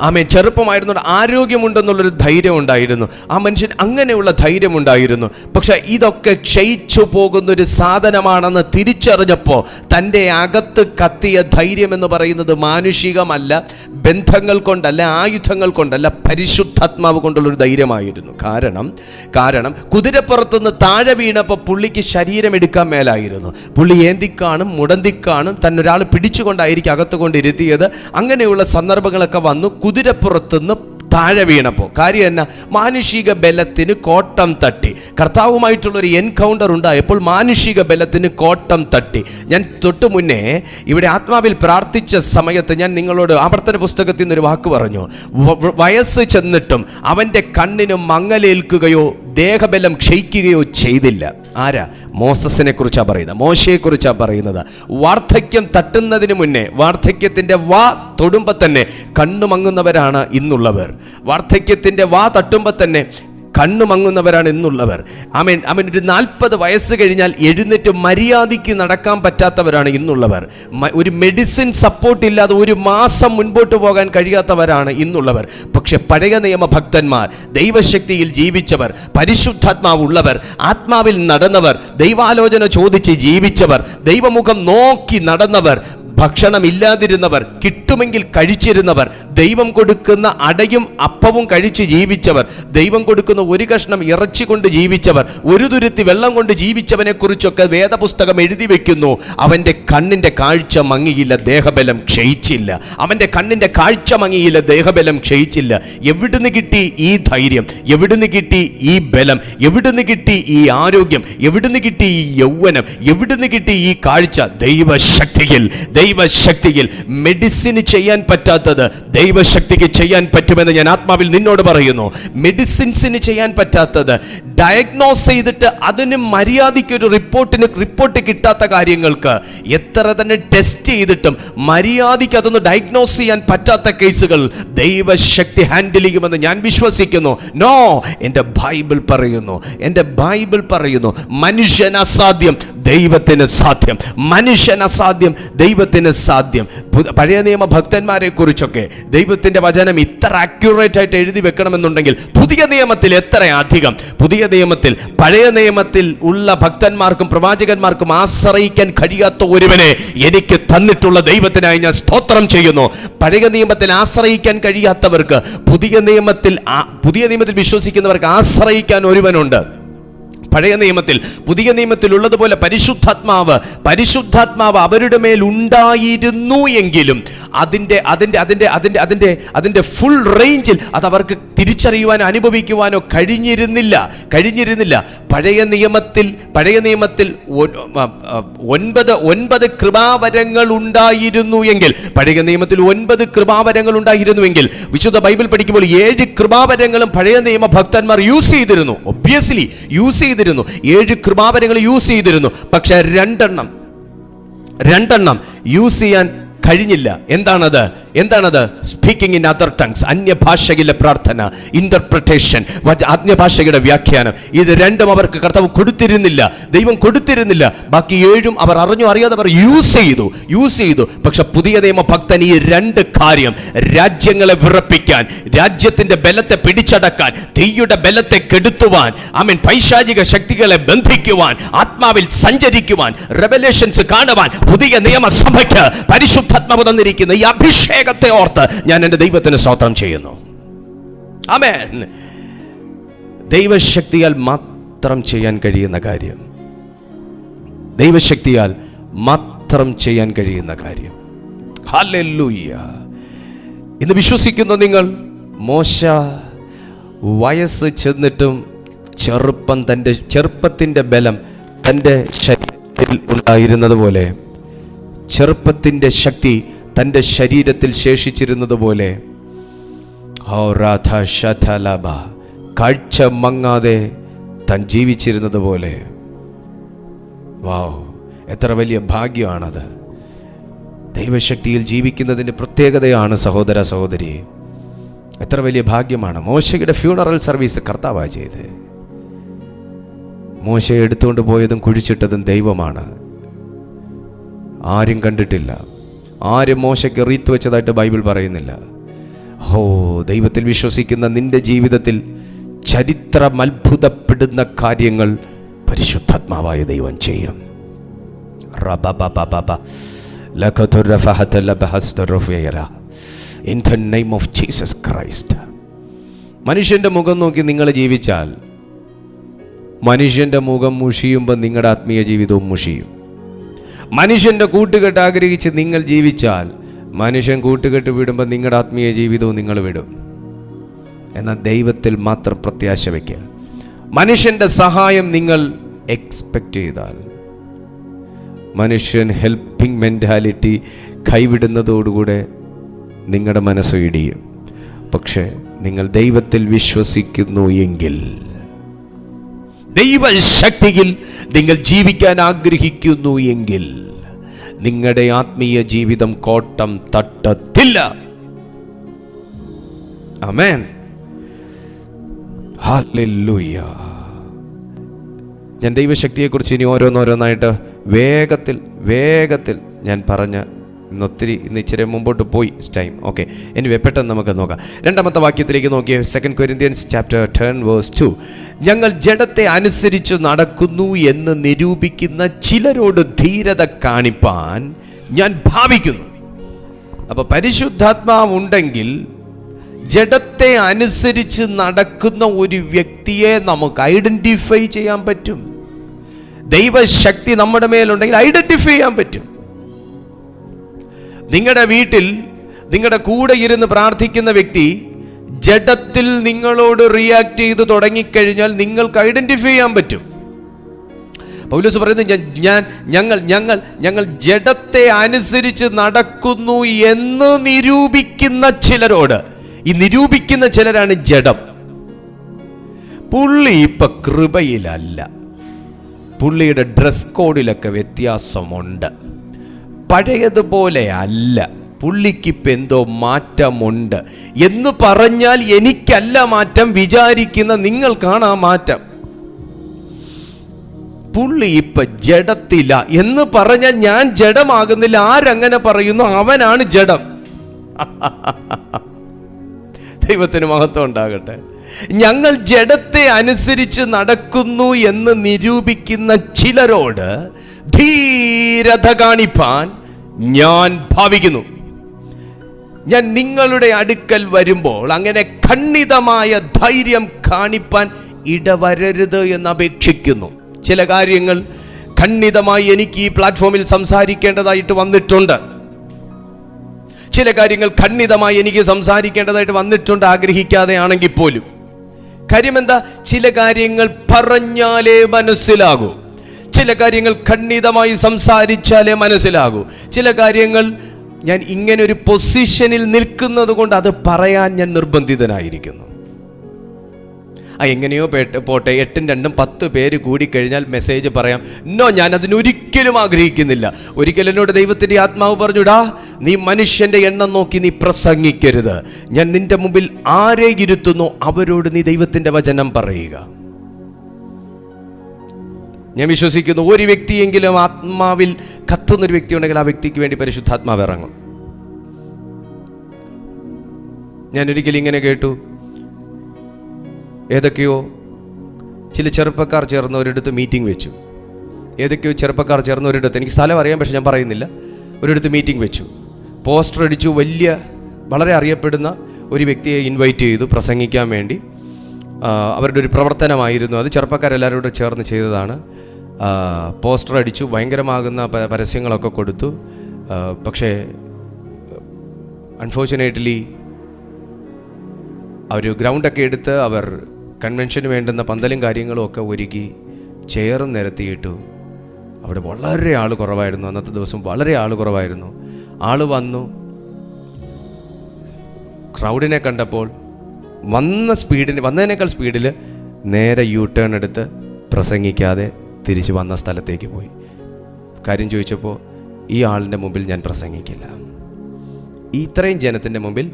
ആമേൻ. ചെറുപ്പമായിരുന്നുകൊണ്ട് ആരോഗ്യമുണ്ടെന്നുള്ളൊരു ധൈര്യം ഉണ്ടായിരുന്നു. ആ മനുഷ്യൻ അങ്ങനെയുള്ള ധൈര്യമുണ്ടായിരുന്നു. പക്ഷെ ഇതൊക്കെ ക്ഷയിച്ചു പോകുന്നൊരു സാധനമാണെന്ന് തിരിച്ചറിഞ്ഞപ്പോൾ തൻ്റെ അകത്ത് കത്തിയ ധൈര്യം എന്ന് പറയുന്നത് മാനുഷികമല്ല, ബന്ധങ്ങൾ കൊണ്ടല്ല, ആയുധങ്ങൾ കൊണ്ടല്ല, പരിശുദ്ധാത്മാവ് കൊണ്ടുള്ളൊരു ധൈര്യമായിരുന്നു. കാരണം കുതിരപ്പുറത്തുനിന്ന് താഴെ വീണപ്പോൾ പുള്ളിക്ക് ശരീരം എടുക്കാൻ മേലായിരുന്നു. പുള്ളി ഏന്തിക്കാണും മുടന്തിക്കാണും തന്നൊരാൾ പിടിച്ചുകൊണ്ടായിരിക്കും അകത്ത് കൊണ്ടിരുത്തിയത്. അങ്ങനെയുള്ള സന്ദർഭങ്ങളൊക്കെ വന്നു. കുതിരപ്പുറത്തുനിന്ന് താഴെ വീണപ്പോൾ കാര്യം എന്നാ? മാനുഷിക ബലത്തിന് കോട്ടം തട്ടി. കർത്താവുമായിട്ടുള്ളൊരു എൻകൗണ്ടർ ഉണ്ടായപ്പോൾ മാനുഷിക ബലത്തിന് കോട്ടം തട്ടി. ഞാൻ തൊട്ടു മുന്നേ ഇവിടെ ആത്മാവിൽ പ്രാർത്ഥിച്ച സമയത്ത് ഞാൻ നിങ്ങളോട് ആവർത്തന പുസ്തകത്തിൽ നിന്നൊരു വാക്ക് പറഞ്ഞു. വയസ്സ് ചെന്നിട്ടും അവൻ്റെ കണ്ണിന് മങ്ങലേൽക്കുകയോ ദേഹബലം ക്ഷയിക്കുകയോ ചെയ്തില്ല. ആരാ? മോസസിനെ കുറിച്ചാണ് പറയുന്നത്, മോശയെക്കുറിച്ചാണ് പറയുന്നത്. വാർദ്ധക്യം തട്ടുന്നതിന് മുന്നേ, വാർദ്ധക്യത്തിൻ്റെ വാ തൊടുമ്പോൾ തന്നെ കണ്ണുമങ്ങുന്നവരാണ് ഇന്നുള്ളവർ. വാർദ്ധക്യത്തിൻ്റെ വാ തട്ടുമ്പോൾ തന്നെ കണ്ണുമങ്ങുന്നവരാണ് ഇന്നുള്ളവർ. അവൻ ഒരു 40 വയസ്സ് കഴിഞ്ഞാൽ എഴുന്നേറ്റ് മര്യാദയ്ക്ക് നടക്കാൻ പറ്റാത്തവരാണ് ഇന്നുള്ളവർ. ഒരു മെഡിസിൻ സപ്പോർട്ട് ഇല്ലാതെ ഒരു മാസം മുൻപോട്ട് പോകാൻ കഴിയാത്തവരാണ് ഇന്നുള്ളവർ. പക്ഷെ പഴയ നിയമ ഭക്തന്മാർ, ദൈവശക്തിയിൽ ജീവിച്ചവർ, പരിശുദ്ധാത്മാവുള്ളവർ, ആത്മാവിൽ നടന്നവർ, ദൈവാലോചന ചോദിച്ച് ജീവിച്ചവർ, ദൈവമുഖം നോക്കി നടന്നവർ, ഭക്ഷണം ഇല്ലാതിരുന്നവർ, കിട്ടുമെങ്കിൽ കഴിച്ചിരുന്നവർ, ദൈവം കൊടുക്കുന്ന അടയും അപ്പവും കഴിച്ച് ജീവിച്ചവർ, ദൈവം കൊടുക്കുന്ന ഒരു കഷ്ണം ഇറച്ചി കൊണ്ട് ജീവിച്ചവർ, ഒരു തുരുത്തി വെള്ളം കൊണ്ട് ജീവിച്ചവനെ കുറിച്ചൊക്കെ വേദപുസ്തകം എഴുതി വെക്കുന്നു. അവൻ്റെ കണ്ണിൻ്റെ കാഴ്ച മങ്ങിയില്ല, ദേഹബലം ക്ഷയിച്ചില്ല. അവൻ്റെ കണ്ണിൻ്റെ കാഴ്ച മങ്ങിയില്ല, ദേഹബലം ക്ഷയിച്ചില്ല. എവിടുന്ന് കിട്ടി ഈ ധൈര്യം? എവിടുന്ന് കിട്ടി ഈ ബലം? എവിടുന്ന് കിട്ടി ഈ ആരോഗ്യം? എവിടുന്ന് കിട്ടി ഈ യൗവനം? എവിടുന്ന് കിട്ടി ഈ കാഴ്ച? ദൈവശക്തിയിൽ. മെഡിസിന് ചെയ്യാൻ പറ്റാത്തത് ദൈവശക്തിക്ക് ചെയ്യാൻ പറ്റുമെന്ന് ഞാൻ ആത്മാവിൽ നിന്നോട് പറയുന്നു. മെഡിസിൻസിന് ചെയ്യാൻ പറ്റാത്തത്, ഡയഗ്നോസ് ചെയ്തിട്ട് അതിന് മര്യാദയ്ക്കൊരു റിപ്പോർട്ട് കിട്ടാത്ത കാര്യങ്ങൾക്ക് എത്ര തന്നെ ടെസ്റ്റ് ചെയ്തിട്ടും മര്യാദയ്ക്ക് അതൊന്ന് ഡയഗ്നോസ് ചെയ്യാൻ പറ്റാത്ത കേസുകൾ ദൈവശക്തി ഹാൻഡിൽ ചെയ്യുമെന്ന് ഞാൻ വിശ്വസിക്കുന്നു. നോ, എൻ്റെ ബൈബിൾ പറയുന്നു മനുഷ്യൻ അസാധ്യം, ദൈവത്തിന് സാധ്യം. മനുഷ്യൻ അസാധ്യം, ദൈവത്തിന് സാധ്യം. പഴയ നിയമ ഭക്തന്മാരെ കുറിച്ചൊക്കെ ദൈവത്തിന്റെ വചനം ഇത്ര അക്യുറേറ്റ് ആയിട്ട് എഴുതി വെക്കണമെന്നുണ്ടെങ്കിൽ പുതിയ നിയമത്തിൽ എത്ര അധികം. പുതിയ നിയമത്തിൽ, പഴയ നിയമത്തിൽ ഉള്ള ഭക്തന്മാർക്കും പ്രവാചകന്മാർക്കും ആശ്രയിക്കാൻ കഴിയാത്ത ഒരുവനെ എനിക്ക് തന്നിട്ടുള്ള ദൈവത്തിനായി ഞാൻ സ്തോത്രം ചെയ്യുന്നു. പഴയ നിയമത്തിൽ ആശ്രയിക്കാൻ കഴിയാത്തവർക്ക് പുതിയ നിയമത്തിൽ വിശ്വസിക്കുന്നവർക്ക് ആശ്രയിക്കാൻ ഒരുവനുണ്ട്. പഴയ നിയമത്തിൽ, പുതിയ നിയമത്തിൽ ഉള്ളതുപോലെ പരിശുദ്ധാത്മാവ് അവരുടെ മേൽ ഉണ്ടായിരുന്നു എങ്കിലും അതിൻ്റെ ഫുൾ റേഞ്ചിൽ അത് അവർക്ക് തിരിച്ചറിയുവാനോ അനുഭവിക്കുവാനോ കഴിഞ്ഞിരുന്നില്ല. പഴയ നിയമത്തിൽ 9 കൃപാവരങ്ങൾ ഉണ്ടായിരുന്നുവെങ്കിൽ, വിശുദ്ധ ബൈബിൾ പഠിക്കുമ്പോൾ 7 കൃപാവരങ്ങളും പഴയ നിയമ ഭക്തന്മാർ യൂസ് ചെയ്തിരുന്നു. ഒബ്വിയസ്ലി യൂസ് ചെയ്തിരുന്നു, 7 കൃപാവരങ്ങൾ യൂസ് ചെയ്തിരുന്നു. പക്ഷെ രണ്ടെണ്ണം യൂസ് ചെയ്യാൻ കഴിഞ്ഞില്ല. എന്താണത്? സ്പീക്കിംഗ് ഇൻ അതർ ടങ്സ്, അന്യഭാഷയിലെ പ്രാർത്ഥന, ഇന്റർപ്രിട്ടേഷൻ, അന്യഭാഷയുടെ വ്യാഖ്യാനം. ഇത് രണ്ടും അവർക്ക് കർത്താവ് കൊടുത്തിരുന്നില്ല, ദൈവം കൊടുത്തിരുന്നില്ല. ബാക്കി 7 അവർ അറിഞ്ഞോ അറിയാതെ അവർ യൂസ് ചെയ്തു. പക്ഷെ പുതിയ നിയമ ഭക്തൻ ഈ 2 കാര്യം, രാജ്യങ്ങളെ വിറപ്പിക്കാൻ, രാജ്യത്തിന്റെ ബലത്തെ പിടിച്ചടക്കാൻ, തീയുടെ ബലത്തെ കെടുത്തുവാൻ, പൈശാചിക ശക്തികളെ ബന്ധിക്കുവാൻ, ആത്മാവിൽ സഞ്ചരിക്കുവാൻ, റെവലേഷൻസ് കാണുവാൻ, പുതിയ നിയമസഭയ്ക്ക് പരിശുദ്ധാത്മാവ് തന്നിരിക്കുന്ന ഈ അഭിഷേകത്തെ ഓർത്ത് ഞാൻ എൻ്റെ ദൈവത്തിന് സ്തോത്രം ചെയ്യുന്നു. ആമേൻ. ദൈവശക്തിയാൽ മാത്രം ചെയ്യാൻ കഴിയുന്ന കാര്യം, ദൈവശക്തിയാൽ മാത്രം ചെയ്യാൻ കഴിയുന്ന കാര്യം. ഹല്ലേലൂയ. ഇന്ന് വിശ്വസിക്കുന്ന നിങ്ങൾ, മോശ വയസ്സ് ചെന്നിട്ടും ചെറുപ്പത്തിൻ്റെ ബലം തൻ്റെ ശരീരത്തിൽ ഉണ്ടായിരുന്നത് പോലെ, ചെറുപ്പത്തിൻ്റെ ശക്തി തൻ്റെ ശരീരത്തിൽ ശേഷിച്ചിരുന്നത് പോലെ, കാഴ്ച മങ്ങാതെ താൻ ജീവിച്ചിരുന്നത് പോലെ. വാവ്, എത്ര വലിയ ഭാഗ്യമാണത്! ദൈവശക്തിയിൽ ജീവിക്കുന്നതിൻ്റെ പ്രത്യേകതയാണ് സഹോദര സഹോദരി. എത്ര വലിയ ഭാഗ്യമാണ്. മോശയുടെ ഫ്യൂണറൽ സർവീസ് കർത്താവാ ചെയ്ത്. മോശയെ എടുത്തുകൊണ്ട് പോയതും കുഴിച്ചിട്ടതും ദൈവമാണ്. ആരും കണ്ടിട്ടില്ല, ആരും മോശയ്ക്ക് റീത്ത് വെച്ചതായിട്ട് ബൈബിൾ പറയുന്നില്ല. ദൈവത്തിൽ വിശ്വസിക്കുന്ന നിന്റെ ജീവിതത്തിൽ ചരിത്രം അത്ഭുതപ്പെടുന്ന കാര്യങ്ങൾ പരിശുദ്ധാത്മാവായ ദൈവം ചെയ്യും. In the name of Jesus Christ. മനുഷ്യന്റെ മുഖം നോക്കി നിങ്ങൾ ജീവിച്ചാൽ, മനുഷ്യന്റെ മുഖം മുഷിയുമ്പോൾ നിങ്ങളുടെ ആത്മീയ ജീവിതവും മുഷിയും. മനുഷ്യന്റെ കൂട്ടുകെട്ട് ആഗ്രഹിച്ച് നിങ്ങൾ ജീവിച്ചാൽ, മനുഷ്യൻ കൂട്ടുകെട്ട് വിടുമ്പോൾ നിങ്ങളുടെ ആത്മീയ ജീവിതവും നിങ്ങൾ വിടും. എന്നാൽ ദൈവത്തിൽ മാത്രം പ്രത്യാശ വയ്ക്കുക. മനുഷ്യന്റെ സഹായം നിങ്ങൾ എക്സ്പെക്റ്റ് ചെയ്താൽ, മനുഷ്യൻ ഹെൽപ്പിംഗ് മെന്റാലിറ്റി കൈവിടുന്നതോടുകൂടെ നിങ്ങളുടെ മനസ്സ് ഇടിയും. പക്ഷെ നിങ്ങൾ ദൈവത്തിൽ വിശ്വസിക്കുന്നു എങ്കിൽ, ദൈവശക്തിയിൽ നിങ്ങൾ ജീവിക്കാൻ ആഗ്രഹിക്കുന്നു എങ്കിൽ, നിങ്ങളുടെ ആത്മീയ ജീവിതം കോട്ടം തട്ടത്തില്ല. ആമേൻ. ഹല്ലേലൂയ. ഞാൻ ദൈവശക്തിയെക്കുറിച്ച് ഇനി ഓരോന്നായിട്ട് വേഗത്തിൽ ഞാൻ പറഞ്ഞ് ഇന്ന് ഇച്ചിരി മുമ്പോട്ട് പോയി ടൈം. ഓക്കെ, ഇനി പെട്ടെന്ന് നമുക്ക് നോക്കാം. 2ാമത്തെ വാക്യത്തിലേക്ക് നോക്കിയേ. 2 Corinthians chapter 10 verse 2. ഞങ്ങൾ ജഡത്തെ അനുസരിച്ച് നടക്കുന്നു എന്ന് നിരൂപിക്കുന്ന ചിലരോട് ധീരത കാണിപ്പാൻ ഞാൻ ഭാവിക്കുന്നു. അപ്പൊ പരിശുദ്ധാത്മാവുണ്ടെങ്കിൽ ജഡത്തെ അനുസരിച്ച് നടക്കുന്ന ഒരു വ്യക്തിയെ നമുക്ക് ഐഡന്റിഫൈ ചെയ്യാൻ പറ്റും. ദൈവശക്തി നമ്മുടെ മേലുണ്ടെങ്കിൽ ഐഡന്റിഫൈ ചെയ്യാൻ പറ്റും. നിങ്ങളുടെ വീട്ടിൽ നിങ്ങളുടെ കൂടെ ഇരുന്ന് പ്രാർത്ഥിക്കുന്ന വ്യക്തി ജഡത്തിൽ നിങ്ങളോട് റിയാക്ട് ചെയ്ത് തുടങ്ങിക്കഴിഞ്ഞാൽ നിങ്ങൾക്ക് ഐഡന്റിഫൈ ചെയ്യാൻ പറ്റും. പൗലോസ് പറയുന്നത്, ഞങ്ങൾ ജഡത്തെ അനുസരിച്ച് നടക്കുന്നു എന്ന് നിരൂപിക്കുന്ന ചിലരോട്. ഈ നിരൂപിക്കുന്ന ചിലരാണ് ജഡം. പുള്ളി ഇപ്പൊ കൃപയിലല്ല, പുള്ളിയുടെ ഡ്രസ് കോഡിലൊക്കെ വ്യത്യാസമുണ്ട്, പഴയതുപോലെ അല്ല, പുള്ളിക്കിപ്പോൾ എന്തോ മാറ്റമുണ്ട് എന്ന് പറഞ്ഞാൽ എനിക്കല്ല മാറ്റം, വിചാരിക്കുന്ന നിങ്ങൾക്കാണ് ആ മാറ്റം. പുള്ളി ഇപ്പൊ ജഡത്തില്ല എന്ന് പറഞ്ഞാൽ ഞാൻ ജഡമാകുന്നില്ല. ആരങ്ങനെ പറയുന്നു അവനാണ് ജഡം. ദൈവത്തിന് മഹത്വം ഉണ്ടാകട്ടെ. ഞങ്ങൾ ജഡത്തെ അനുസരിച്ച് നടക്കുന്നു എന്ന് നിരൂപിക്കുന്ന ചിലരോട് ധീരത കാണിപ്പാൻ ഞാൻ ഭാവിക്കുന്നു. ഞാൻ നിങ്ങളുടെ അടുക്കൽ വരുമ്പോൾ അങ്ങനെ ഖണ്ഡിതമായ ധൈര്യം കാണിപ്പാൻ ഇടവരരുത് എന്ന് അപേക്ഷിക്കുന്നു. ചില കാര്യങ്ങൾ ഖണ്ഡിതമായി എനിക്ക് ഈ പ്ലാറ്റ്ഫോമിൽ സംസാരിക്കേണ്ടതായിട്ട് വന്നിട്ടുണ്ട്. ചില കാര്യങ്ങൾ ഖണ്ഡിതമായി എനിക്ക് സംസാരിക്കേണ്ടതായിട്ട് വന്നിട്ടുണ്ട്, ആഗ്രഹിക്കാതെ ആണെങ്കിൽ പോലും. കാര്യം എന്താ? ചില കാര്യങ്ങൾ പറഞ്ഞാലേ മനസ്സിലാകൂ. ചില കാര്യങ്ങൾ ഖണ്ഡിതമായി സംസാരിച്ചാലേ മനസ്സിലാകൂ. ചില കാര്യങ്ങൾ ഞാൻ ഇങ്ങനെ ഒരു പൊസിഷനിൽ നിൽക്കുന്നത് കൊണ്ട് അത് പറയാൻ ഞാൻ നിർബന്ധിതനായിരിക്കുന്നു. എങ്ങനെയോ പോട്ടെ, 8, 2, 10 പേര് കൂടിക്കഴിഞ്ഞാൽ മെസ്സേജ് പറയാം. നോ, ഞാൻ അതിനൊരിക്കലും ആഗ്രഹിക്കുന്നില്ല. ഒരിക്കലും എന്നോട് ദൈവത്തിൻ്റെ ആത്മാവ് പറഞ്ഞുടാ, നീ മനുഷ്യന്റെ എണ്ണം നോക്കി നീ പ്രസംഗിക്കരുത്. ഞാൻ നിന്റെ മുമ്പിൽ ആരെ ഇരുത്തുന്നു അവരോട് നീ ദൈവത്തിന്റെ വചനം പറയുക. ഞാൻ വിശ്വസിക്കുന്നു ഒരു വ്യക്തിയെങ്കിലും ആത്മാവിൽ കത്തുന്നൊരു വ്യക്തി ഉണ്ടെങ്കിൽ ആ വ്യക്തിക്ക് വേണ്ടി പരിശുദ്ധാത്മാവ് ഇറങ്ങും. ഞാനൊരിക്കലും ഇങ്ങനെ കേട്ടു, ഏതൊക്കെയോ ചില ചെറുപ്പക്കാർ ചേർന്ന് ഒരിടത്ത് മീറ്റിംഗ് വെച്ചു. ഏതൊക്കെയോ ചെറുപ്പക്കാർ ചേർന്ന് ഒരിടത്ത്, എനിക്ക് സ്ഥലം അറിയാം പക്ഷെ ഞാൻ പറയുന്നില്ല, ഒരിടത്ത് മീറ്റിംഗ് വെച്ചു. പോസ്റ്റർ അടിച്ചു. വളരെ അറിയപ്പെടുന്ന ഒരു വ്യക്തിയെ ഇൻവൈറ്റ് ചെയ്തു പ്രസംഗിക്കാൻ വേണ്ടി. അവരുടെ ഒരു പ്രവർത്തനമായിരുന്നു അത്. ചെറുപ്പക്കാരെല്ലാവരും കൂടെ ചേർന്ന് ചെയ്തതാണ്. പോസ്റ്റർ അടിച്ചു, ഭയങ്കരമാകുന്ന പരസ്യങ്ങളൊക്കെ കൊടുത്തു. പക്ഷേ അൺഫോർച്ചുനേറ്റ്ലി അവർ ഗ്രൗണ്ടൊക്കെ എടുത്ത് അവർ കൺവെൻഷന് വേണ്ടുന്ന പന്തലും കാര്യങ്ങളും ഒക്കെ ഒരുക്കി ചെയറും നിരത്തിയിട്ടു. അവിടെ വളരെ ആൾ കുറവായിരുന്നു. അന്നത്തെ ദിവസം വളരെ ആൾ കുറവായിരുന്നു. ആൾ വന്നു. ക്രൗഡിനെ കണ്ടപ്പോൾ വന്നതിനേക്കാൾ സ്പീഡിൽ നേരെ യു ടേൺ എടുത്ത് പ്രസംഗിക്കാതെ തിരിച്ച് വന്ന സ്ഥലത്തേക്ക് പോയി. കാര്യം ചോദിച്ചപ്പോൾ ഈ ആളിൻ്റെ മുമ്പിൽ ഞാൻ പ്രസംഗിക്കില്ല, ഇത്രയും ജനത്തിൻ്റെ മുമ്പിൽ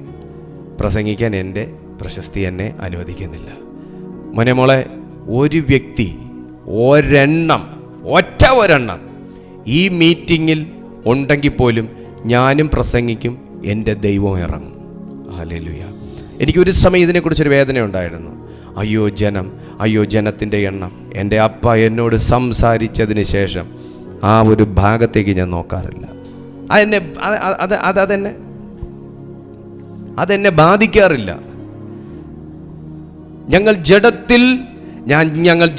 പ്രസംഗിക്കാൻ എൻ്റെ പ്രശസ്തി എന്നെ അനുവദിക്കുന്നില്ല. മോനെ ഒരു വ്യക്തി ഒരെണ്ണം ഈ മീറ്റിങ്ങിൽ ഉണ്ടെങ്കിൽ പോലും ഞാനും പ്രസംഗിക്കും, എൻ്റെ ദൈവം ഇറങ്ങും. ഹല്ലേലൂയ. എനിക്കൊരു സമയം ഇതിനെക്കുറിച്ചൊരു വേദന ഉണ്ടായിരുന്നു. അയ്യോ ജനത്തിൻ്റെ എണ്ണം. എൻ്റെ അപ്പ എന്നോട് സംസാരിച്ചതിന് ശേഷം ആ ഒരു ഭാഗത്തേക്ക് ഞാൻ നോക്കാറില്ല. അതെന്നെ ബാധിക്കാറില്ല. ഞങ്ങൾ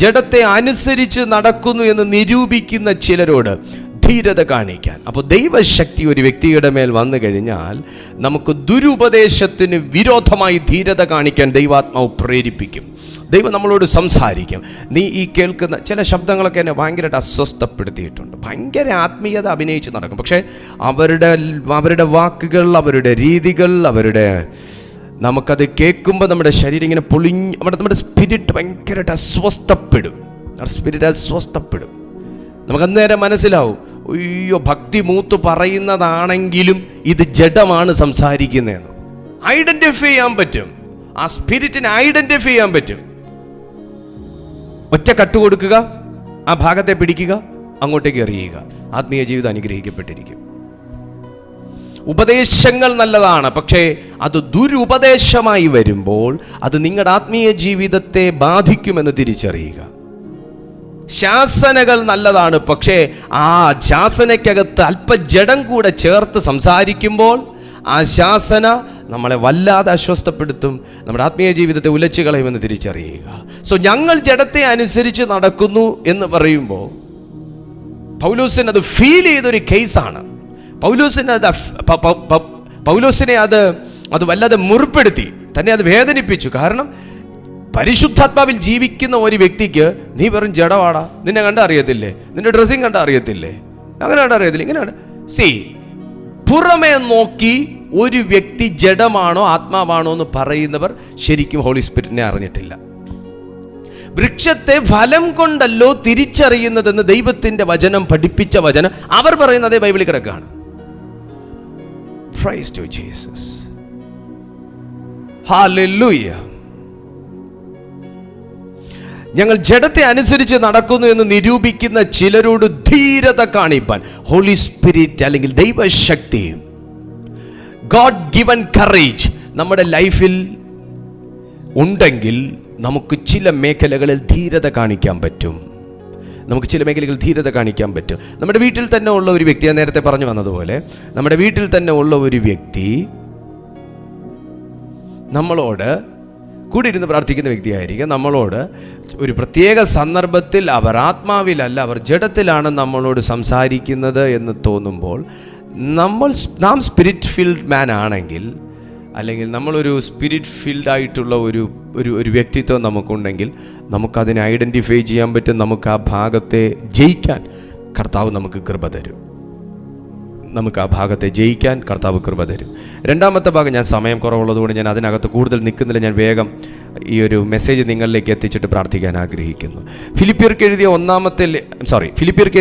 ജഡത്തെ അനുസരിച്ച് നടക്കുന്നു എന്ന് നിരൂപിക്കുന്ന ചിലരോട് ധീരത കാണിക്കാൻ. അപ്പോൾ ദൈവശക്തി ഒരു വ്യക്തിയുടെ മേൽ വന്നു കഴിഞ്ഞാൽ നമുക്ക് ദുരുപദേശത്തിന് വിരോധമായി ധീരത കാണിക്കാൻ ദൈവാത്മാവ് പ്രേരിപ്പിക്കും. ദൈവം നമ്മളോട് സംസാരിക്കും. നീ ഈ കേൾക്കുന്ന ചില ശബ്ദങ്ങളൊക്കെ എന്നെ ഭയങ്കരമായിട്ട് അസ്വസ്ഥപ്പെടുത്തിയിട്ടുണ്ട്. ഭയങ്കര ആത്മീയത അഭിനയിച്ച് നടക്കും. പക്ഷേ അവരുടെ വാക്കുകൾ, അവരുടെ രീതികൾ, നമുക്കത് കേൾക്കുമ്പോൾ നമ്മുടെ ശരീരം ഇങ്ങനെ നമ്മുടെ സ്പിരിറ്റ് ഭയങ്കരമായിട്ട് അസ്വസ്ഥപ്പെടും. നമുക്ക് അന്നേരം മനസ്സിലാവും, അയ്യോ ഭക്തി മൂത്ത് പറയുന്നതാണെങ്കിലും ഇത് ജഡമാണ് സംസാരിക്കുന്നതെന്ന് ഐഡന്റിഫൈ ചെയ്യാൻ പറ്റും. ആ സ്പിരിറ്റിനെ ഐഡന്റിഫൈ ചെയ്യാൻ പറ്റും. ഒറ്റ കട്ട് കൊടുക്കുക, ആ ഭാഗത്തെ പിടിക്കുക, അങ്ങോട്ടേക്ക് എറിയുക. ആത്മീയ ജീവിതം അനുഗ്രഹിക്കപ്പെട്ടിരിക്കും. ഉപദേശങ്ങൾ നല്ലതാണ്, പക്ഷേ അത് ദുരുപദേശമായി വരുമ്പോൾ അത് നിങ്ങളുടെ ആത്മീയ ജീവിതത്തെ ബാധിക്കുമെന്ന് തിരിച്ചറിയുക. ശാസനകൾ നല്ലതാണ്, പക്ഷേ ആ ശാസനയ്ക്കകത്ത് അല്പ ജഡം കൂടെ ചേർത്ത് സംസാരിക്കുമ്പോൾ ആ ശാസന നമ്മളെ വല്ലാതെ അസ്വസ്ഥപ്പെടുത്തും, നമ്മുടെ ആത്മീയ ജീവിതത്തെ ഉലച്ചു കളയുമെന്ന് തിരിച്ചറിയുക. ഞങ്ങൾ ജഡത്തെ അനുസരിച്ച് നടക്കുന്നു എന്ന് പറയുമ്പോൾ പൗലോസിന് അത് ഫീൽ ചെയ്തൊരു കേസാണ്. പൗലോസിനെ അത് വല്ലാതെ മുറിപ്പെടുത്തി, തന്നെ അത് വേദനിപ്പിച്ചു. കാരണം പരിശുദ്ധാത്മാവിൽ ജീവിക്കുന്ന ഒരു വ്യക്തിക്ക് നീ വെറും ജഡവാടാ, നിന്നെ കണ്ടറിയത്തില്ലേ, നിന്റെ ഡ്രസ്സിങ് കണ്ടറിയത്തില്ലേ, അങ്ങനെ കണ്ടറിയത്തില്ല, ഇങ്ങനെയാണ്. പുറമേ നോക്കി ഒരു വ്യക്തി ജഡമാണോ ആത്മാവാണോ എന്ന് പറയുന്നവർ ശരിക്കും ഹോളി സ്പിരിറ്റിനെ അറിഞ്ഞിട്ടില്ല. വൃക്ഷത്തെ ഫലം കൊണ്ടല്ലോ തിരിച്ചറിയുന്നതെന്ന് ദൈവത്തിന്റെ വചനം പഠിപ്പിച്ച വചനം അവർ പറയുന്നത് അതേ ബൈബിളിൽ കിടക്കുകയാണ്. Praise to Jesus. Hallelujah. ഞങ്ങൾ ജഡത്തെ അനുസരിച്ച് നടക്കുന്നു എന്ന് നിരൂപിക്കുന്ന ചിലരോട് ധീരത കാണിപ്പാൻ ഹോളി സ്പിരിറ്റ് അല്ലെങ്കിൽ ദൈവശക്തി, ഗോഡ് ഗിവൻ കറേജ് നമ്മുടെ ലൈഫിൽ ഉണ്ടെങ്കിൽ നമുക്ക് ചില മേഖലകളിൽ ധീരത കാണിക്കാൻ പറ്റും. നമ്മുടെ വീട്ടിൽ തന്നെ ഉള്ള ഒരു വ്യക്തി, ഞാൻ നേരത്തെ പറഞ്ഞു വന്നതുപോലെ നമ്മുടെ വീട്ടിൽ തന്നെ ഉള്ള ഒരു വ്യക്തി നമ്മളോട് കൂടി ഇരുന്ന് പ്രാർത്ഥിക്കുന്ന വ്യക്തിയായിരിക്കും. നമ്മളോട് ഒരു പ്രത്യേക സന്ദർഭത്തിൽ അവർ ആത്മാവിലല്ല, അവർ ജഡത്തിലാണ് നമ്മളോട് സംസാരിക്കുന്നത് എന്ന് തോന്നുമ്പോൾ നാം സ്പിരിറ്റ് ഫീൽഡ് മാൻ ആണെങ്കിൽ, അല്ലെങ്കിൽ നമ്മളൊരു സ്പിരിറ്റ് ഫീൽഡായിട്ടുള്ള ഒരു വ്യക്തിത്വം നമുക്കുണ്ടെങ്കിൽ നമുക്കതിനെ ഐഡൻറ്റിഫൈ ചെയ്യാൻ പറ്റും. നമുക്ക് ആ ഭാഗത്തെ ജയിക്കാൻ കർത്താവ് നമുക്ക് കൃപ തരും. കർത്താവ് കൃപ തരും. രണ്ടാമത്തെ ഭാഗം, ഞാൻ സമയം കുറവുള്ളതുകൊണ്ട് ഞാൻ അതിനകത്ത് കൂടുതൽ നിൽക്കുന്നില്ല. ഞാൻ വേഗം ഈ ഒരു മെസ്സേജ് നിങ്ങളിലേക്ക് എത്തിച്ചിട്ട് പ്രാർത്ഥിക്കാൻ ആഗ്രഹിക്കുന്നു. ഫിലിപ്പിയർക്ക്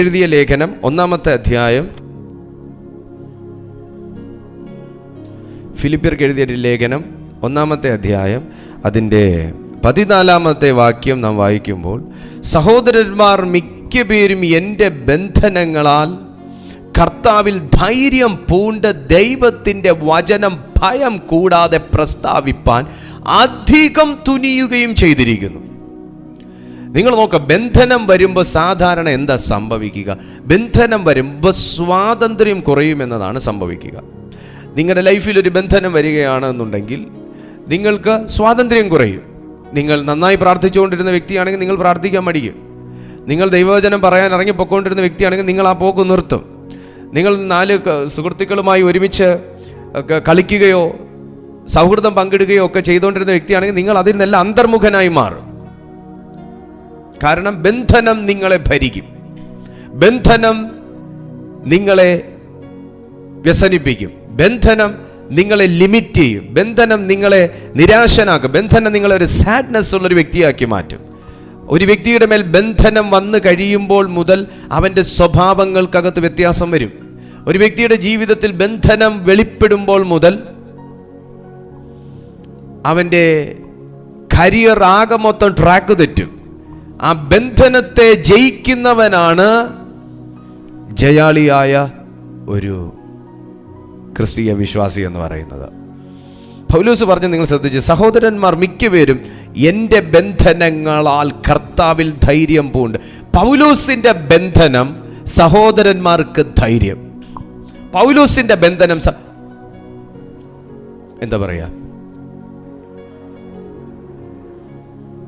എഴുതിയ ലേഖനം 1-ാമത്തെ അധ്യായം, ഫിലിപ്പിയർക്ക് എഴുതിയ ലേഖനം 1-ാമത്തെ അധ്യായം അതിൻ്റെ 14-ാമത്തെ വാക്യം നാം വായിക്കുമ്പോൾ, സഹോദരന്മാർ മിക്ക പേരും എൻ്റെ ബന്ധനങ്ങളാൽ കർത്താവിൽ ധൈര്യം പൂണ്ട് ദൈവത്തിൻ്റെ വചനം ഭയം കൂടാതെ പ്രസ്താവിപ്പാൻ അധികം തുനിയുകയും ചെയ്തിരിക്കുന്നു. നിങ്ങൾ നോക്കുക, ബന്ധനം വരുമ്പോൾ സാധാരണ എന്താ സംഭവിക്കുക? ബന്ധനം വരുമ്പോൾ സ്വാതന്ത്ര്യം കുറയുമെന്നതാണ് സംഭവിക്കുക. നിങ്ങളുടെ ലൈഫിൽ ഒരു ബന്ധനം വരികയാണെന്നുണ്ടെങ്കിൽ നിങ്ങൾക്ക് സ്വാതന്ത്ര്യം കുറയും. നിങ്ങൾ നന്നായി പ്രാർത്ഥിച്ചുകൊണ്ടിരുന്ന വ്യക്തിയാണെങ്കിൽ നിങ്ങൾ പ്രാർത്ഥിക്കാൻ മടിക്കും. നിങ്ങൾ ദൈവവചനം പറയാൻ ഇറങ്ങിപ്പോയിക്കൊണ്ടിരുന്ന വ്യക്തിയാണെങ്കിൽ നിങ്ങൾ ആ പോക്ക് നിർത്തും. നിങ്ങൾ 4 സുഹൃത്തുക്കളുമായി ഒരുമിച്ച് കളിക്കുകയോ സൗഹൃദം പങ്കിടുകയോ ഒക്കെ ചെയ്തുകൊണ്ടിരുന്ന വ്യക്തിയാണെങ്കിൽ നിങ്ങൾ അതിൽ നിന്നെല്ലാം അന്തർമുഖനായി മാറും. കാരണം ബന്ധനം നിങ്ങളെ ഭരിക്കും, ബന്ധനം നിങ്ങളെ വ്യസനിപ്പിക്കും, ബന്ധനം നിങ്ങളെ ലിമിറ്റ് ചെയ്യും, ബന്ധനം നിങ്ങളെ നിരാശനാക്കും, ബന്ധനം നിങ്ങളെ ഒരു സാഡ്നെസ് ഉള്ളൊരു വ്യക്തിയാക്കി മാറ്റും. ഒരു വ്യക്തിയുടെ മേൽ ബന്ധനം വന്നു കഴിയുമ്പോൾ മുതൽ അവൻ്റെ സ്വഭാവങ്ങൾക്കകത്ത് വ്യത്യാസം വരും. ഒരു വ്യക്തിയുടെ ജീവിതത്തിൽ ബന്ധനം വെളിപ്പെടുമ്പോൾ മുതൽ അവൻ്റെ കരിയർ ആകെ മൊത്തം ട്രാക്ക് തെറ്റും. ആ ബന്ധനത്തെ ജയിക്കുന്നവനാണ് ജയാളിയായ ഒരു ക്രിസ്തീയ വിശ്വാസി എന്ന് പറയുന്നത്. പൗലോസ് പറഞ്ഞു, നിങ്ങൾ ശ്രദ്ധിച്ച്, സഹോദരന്മാർ മിക്കവരും എൻ്റെ ബന്ധനങ്ങളാൽ കർത്താവിൽ ധൈര്യം പൂണ്ട്. പൗലോസിന്റെ ബന്ധനം സഹോദരന്മാർക്ക് ധൈര്യം. പൗലോസിന്റെ ബന്ധനം എന്താ പറയാ,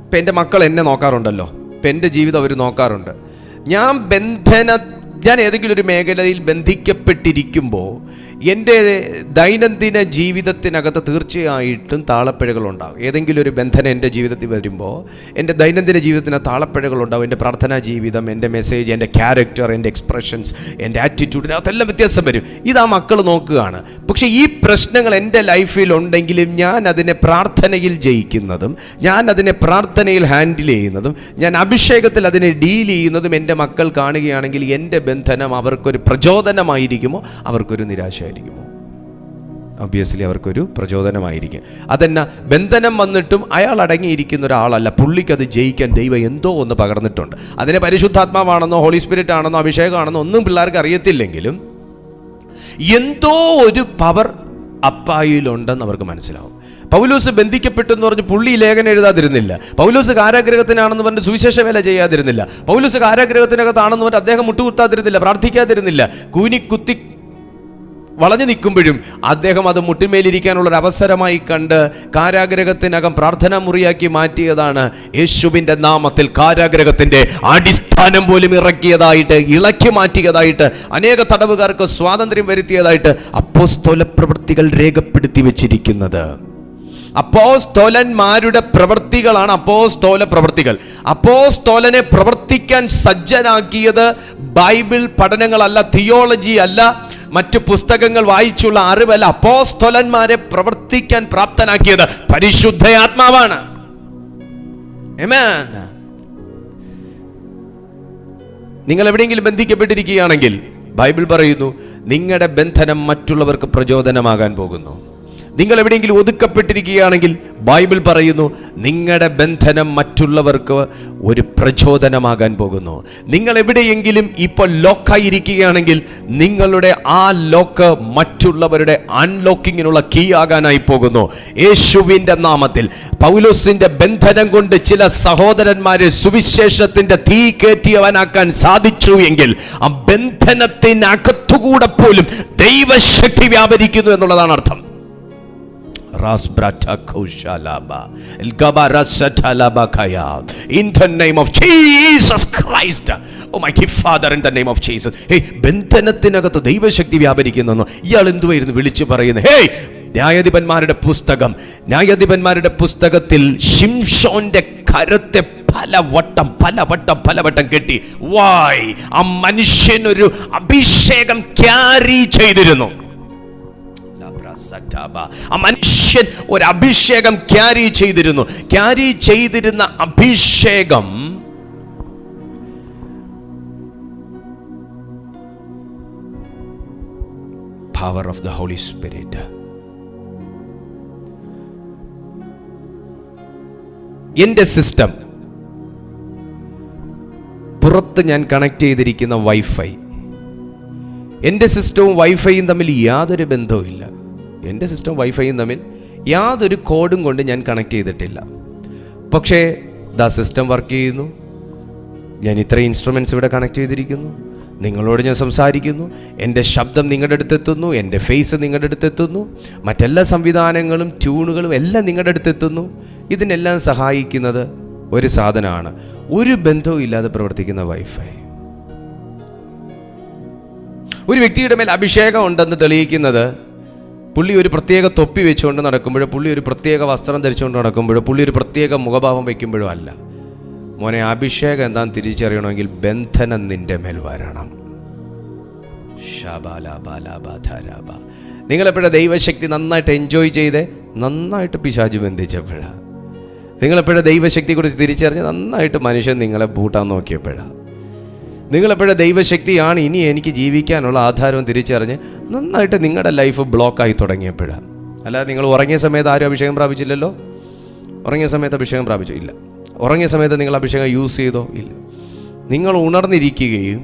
ഇപ്പൊ എൻ്റെ മക്കൾ എന്നെ നോക്കാറുണ്ടല്ലോ, ഇപ്പൊ എൻ്റെ ജീവിതം അവർ നോക്കാറുണ്ട്. ഞാൻ ഏതെങ്കിലും ഒരു മേഖലയിൽ ബന്ധിക്കപ്പെട്ടിരിക്കുമ്പോൾ എൻ്റെ ദൈനംദിന ജീവിതത്തിനകത്ത് തീർച്ചയായിട്ടും താളപ്പിഴകളുണ്ടാകും. ഏതെങ്കിലും ഒരു ബന്ധനം എൻ്റെ ജീവിതത്തിൽ വരുമ്പോൾ എൻ്റെ ദൈനംദിന ജീവിതത്തിന് താളപ്പിഴകളുണ്ടാകും. എൻ്റെ പ്രാർത്ഥനാ ജീവിതം, എൻ്റെ മെസ്സേജ്, എൻ്റെ ക്യാരക്ടർ, എൻ്റെ എക്സ്പ്രഷൻസ്, എൻ്റെ ആറ്റിറ്റ്യൂഡിനകത്തെല്ലാം വ്യത്യാസം വരും. ഇതാ മക്കൾ നോക്കുകയാണ്. പക്ഷേ ഈ പ്രശ്നങ്ങൾ എൻ്റെ ലൈഫിൽ ഉണ്ടെങ്കിലും ഞാൻ അതിനെ പ്രാർത്ഥനയിൽ ജയിക്കുന്നതും, ഞാൻ അതിനെ പ്രാർത്ഥനയിൽ ഹാൻഡിൽ ചെയ്യുന്നതും, ഞാൻ അഭിഷേകത്തിൽ അതിനെ ഡീൽ ചെയ്യുന്നതും എൻ്റെ മക്കൾ കാണുകയാണെങ്കിൽ എൻ്റെ ബന്ധനം അവർക്കൊരു പ്രചോദനമായിരിക്കുമോ, അവർക്കൊരു നിരാശ? ഒബ്വിയസ്ലി അവർക്കൊരു പ്രചോദനമായിരിക്കും. അതെന്നാ, ബന്ധനം വന്നിട്ടും അയാൾ അടങ്ങിയിരിക്കുന്ന ഒരാളല്ല, പുള്ളിക്കത് ജയിക്കാൻ ദൈവം എന്തോ ഒന്ന് പകർന്നിട്ടുണ്ട്. അതിനെ പരിശുദ്ധാത്മാവാണെന്നോ ഹോളി സ്പിരിറ്റ് ആണെന്നോ അഭിഷേകമാണെന്നോ ഒന്നും പിള്ളേർക്ക് അറിയത്തില്ലെങ്കിലും എന്തോ ഒരു പവർ അപ്പായിലുണ്ടെന്ന് അവർക്ക് മനസ്സിലാവും. പൗലോസ് ബന്ധിക്കപ്പെട്ടു എന്ന് പറഞ്ഞ് പുള്ളി ലേഖനം എഴുതാതിരുന്നില്ല. പൗലോസ് കാരാഗ്രഹത്തിനാണെന്ന് പറഞ്ഞ് സുവിശേഷ വേല ചെയ്യാതിരുന്നില്ല. പൗലോസ് കാരാഗ്രഹത്തിനകത്താണെന്ന് പറഞ്ഞ് അദ്ദേഹം മുട്ടുകുത്താതിരുന്നില്ല, പ്രാർത്ഥിക്കാതിരുന്നില്ല. കുത്തി വളഞ്ഞു നിൽക്കുമ്പോഴും അദ്ദേഹം അത് മുട്ടിന്മേലിരിക്കാനുള്ള ഒരു അവസരമായി കണ്ട് കാരാഗ്രഹത്തിനകം പ്രാർത്ഥനാ മുറിയാക്കി മാറ്റിയതാണ്. യേശുവിൻ്റെ നാമത്തിൽ കാരാഗ്രഹത്തിൻ്റെ അടിസ്ഥാനം പോലും ഇളക്കി മാറ്റിയതായിട്ട്, അനേക തടവുകാർക്ക് സ്വാതന്ത്ര്യം വരുത്തിയതായിട്ട് അപ്പോസ്തല പ്രവൃത്തികൾ രേഖപ്പെടുത്തി വെച്ചിരിക്കുന്നത്. അപ്പോസ്തോലന്മാരുടെ പ്രവൃത്തികളാണ് അപ്പോസ്തോല പ്രവൃത്തികൾ. അപ്പോസ്തോലനെ പ്രവർത്തിക്കാൻ സജ്ജനാക്കിയത് ബൈബിൾ പഠനങ്ങളല്ല, തിയോളജി അല്ല, മറ്റു പുസ്തകങ്ങൾ വായിച്ചുള്ള അറിവല്ല. അപ്പോസ്തലന്മാരെ പ്രവർത്തിക്കാൻ പ്രാപ്തനാക്കിയത് പരിശുദ്ധ ആത്മാവാണ്. ആമേൻ. നിങ്ങൾ എവിടെയെങ്കിലും ബന്ധിക്കപ്പെട്ടിരിക്കുകയാണെങ്കിൽ ബൈബിൾ പറയുന്നു, നിങ്ങളുടെ ബന്ധനം മറ്റുള്ളവർക്ക് പ്രചോദനമാകാൻ പോകുന്നു. നിങ്ങൾ എവിടെയെങ്കിലും ഒതുക്കപ്പെട്ടിരിക്കുകയാണെങ്കിൽ ബൈബിൾ പറയുന്നു, നിങ്ങളുടെ ബന്ധനം മറ്റുള്ളവർക്ക് ഒരു പ്രചോദനമാകാൻ പോകുന്നു. നിങ്ങൾ എവിടെയെങ്കിലും ഇപ്പോൾ ലോക്കായിരിക്കുകയാണെങ്കിൽ നിങ്ങളുടെ ആ ലോക്ക് മറ്റുള്ളവരുടെ അൺലോക്കിങ്ങിനുള്ള കീ ആകാനായി പോകുന്നു. യേശുവിൻ്റെ നാമത്തിൽ പൗലോസിന്റെ ബന്ധനം കൊണ്ട് ചില സഹോദരന്മാരെ സുവിശേഷത്തിന്റെ തീ കയറ്റിയവനാക്കാൻ സാധിച്ചു എങ്കിൽ ആ ബന്ധനത്തിനകത്തുകൂടെ പോലും ദൈവശക്തി വ്യാപരിക്കുന്നു എന്നുള്ളതാണ് അർത്ഥം. In the name of Jesus Christ, Almighty Father, in the name of Jesus. Hey, ബന്ധനത്തിനകത്ത് ദൈവശക്തി വ്യാപരിക്കുന്നു. ഇയാൾ എന്തുവായിരുന്നു വിളിച്ചു പറയുന്നത്? ഹേ, ന്യായാധിപന്മാരുടെ പുസ്തകത്തിൽ ശിംശോന്റെ കരത്തെ പലവട്ടം കെട്ടി. വൈ? ആ മനുഷ്യനൊരു അഭിഷേകം ക്യാരി ചെയ്തിരുന്നു. ആ മനുഷ്യൻ ഒരു അഭിഷേകം ക്യാരി ചെയ്തിരുന്ന അഭിഷേകം power of the Holy Spirit. എൻ്റെ സിസ്റ്റം, പുറത്ത് ഞാൻ കണക്ട് ചെയ്തിരിക്കുന്ന വൈഫൈ, എൻ്റെ സിസ്റ്റവും വൈഫൈയും തമ്മിൽ യാതൊരു ബന്ധവുമില്ല. എൻ്റെ സിസ്റ്റവും വൈഫൈയും തമ്മിൽ യാതൊരു കോഡും കൊണ്ട് ഞാൻ കണക്ട് ചെയ്തിട്ടില്ല. പക്ഷേ സിസ്റ്റം വർക്ക് ചെയ്യുന്നു. ഞാൻ ഇത്ര ഇൻസ്ട്രുമെൻറ്റ്സ് ഇവിടെ കണക്ട് ചെയ്തിരിക്കുന്നു. നിങ്ങളോട് ഞാൻ സംസാരിക്കുന്നു. എൻ്റെ ശബ്ദം നിങ്ങളുടെ അടുത്തെത്തുന്നു. എൻ്റെ ഫേസ് നിങ്ങളുടെ അടുത്തെത്തുന്നു. മറ്റെല്ലാ സംവിധാനങ്ങളും ട്യൂണുകളും എല്ലാം നിങ്ങളുടെ അടുത്തെത്തുന്നു. ഇതിനെല്ലാം സഹായിക്കുന്നത് ഒരു സാധനമാണ്, ഒരു ബന്ധവും ഇല്ലാതെ പ്രവർത്തിക്കുന്ന വൈഫൈ. ഒരു വ്യക്തിയുടെ മേൽ അഭിഷേകം ഉണ്ടെന്ന് തെളിയിക്കുന്നത് പുള്ളി ഒരു പ്രത്യേക തൊപ്പി വെച്ചുകൊണ്ട് നടക്കുമ്പോഴോ, പുള്ളി ഒരു പ്രത്യേക വസ്ത്രം ധരിച്ചുകൊണ്ട് നടക്കുമ്പോഴോ, പുള്ളി ഒരു പ്രത്യേക മുഖഭാവം വയ്ക്കുമ്പോഴോ അല്ല. മോനെ, അഭിഷേകം എന്താണെന്ന് തിരിച്ചറിയണമെങ്കിൽ ബന്ധനം നിന്റെ മേൽ വരണം. നിങ്ങളെപ്പോഴാണ് ദൈവശക്തി നന്നായിട്ട് എൻജോയ് ചെയ്തേ? നന്നായിട്ട് പിശാച് ബന്ധിച്ചപ്പോഴാണ്. നിങ്ങളെപ്പോഴാണ് ദൈവശക്തിയെക്കുറിച്ച് തിരിച്ചറിഞ്ഞ് നന്നായിട്ട് മനുഷ്യൻ നിങ്ങളെ പൂട്ടാൻ നോക്കിയപ്പോഴാണ്. നിങ്ങളെപ്പോഴാണ് ദൈവശക്തിയാണ് ഇനി എനിക്ക് ജീവിക്കാനുള്ള ആധാരവും തിരിച്ചറിഞ്ഞ് നന്നായിട്ട് നിങ്ങളുടെ ലൈഫ് ബ്ലോക്കായി തുടങ്ങിയപ്പോഴാണ്. അല്ലാതെ നിങ്ങൾ ഉറങ്ങിയ സമയത്ത് ആരും അഭിഷേകം പ്രാപിച്ചില്ലല്ലോ. ഉറങ്ങിയ സമയത്ത് അഭിഷേകം പ്രാപിച്ചോ? ഇല്ല. ഉറങ്ങിയ സമയത്ത് നിങ്ങൾ അഭിഷേകം യൂസ് ചെയ്തോ? ഇല്ല. നിങ്ങൾ ഉണർന്നിരിക്കുകയും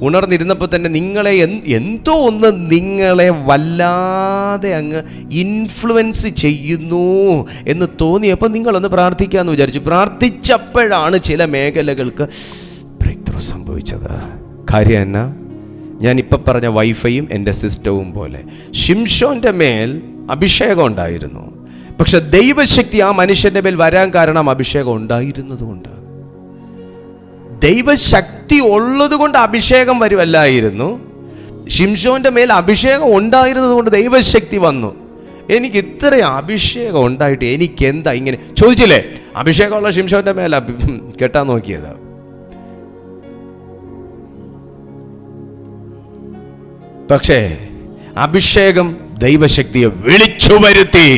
ഉണർന്നിരുന്നപ്പോൾ തന്നെ നിങ്ങളെ എന്തോ ഒന്ന് നിങ്ങളെ വല്ലാതെ അങ്ങ് ഇൻഫ്ലുവൻസ് ചെയ്യുന്നു എന്ന് തോന്നിയപ്പോൾ നിങ്ങളൊന്ന് പ്രാർത്ഥിക്കാമെന്ന് വിചാരിച്ചു. പ്രാർത്ഥിച്ചപ്പോഴാണ് ചില മേഖലകൾക്ക് ബ്രേക്ക് ത്രൂ സംഭവിച്ചത്. കാര്യം എന്നാ? ഞാനിപ്പോൾ പറഞ്ഞ വൈഫൈയും എൻ്റെ സിസ്റ്റവും പോലെ ശിംശോൻ്റെ മേൽ അഭിഷേകം ഉണ്ടായിരുന്നു. പക്ഷെ ദൈവശക്തി ആ മനുഷ്യന്റെ മേൽ വരാൻ കാരണം അഭിഷേകം ഉണ്ടായിരുന്നതുകൊണ്ട്. ദൈവശക്തി ഉള്ളത് കൊണ്ട് അഭിഷേകം വരുമല്ലായിരുന്നു. ശിംശോന്റെ മേൽ അഭിഷേകം ഉണ്ടായിരുന്നത് കൊണ്ട് ദൈവശക്തി വന്നു. എനിക്ക് ഇത്രയും അഭിഷേകം ഉണ്ടായിട്ട് എനിക്ക് എന്താ ഇങ്ങനെ ചോദിച്ചില്ലേ? അഭിഷേകമുള്ള ശിംശോന്റെ മേൽ കെട്ടാൻ നോക്കിയത്. പക്ഷേ അഭിഷേകം ദൈവശക്തിയെ വിളിച്ചു വരുത്തി.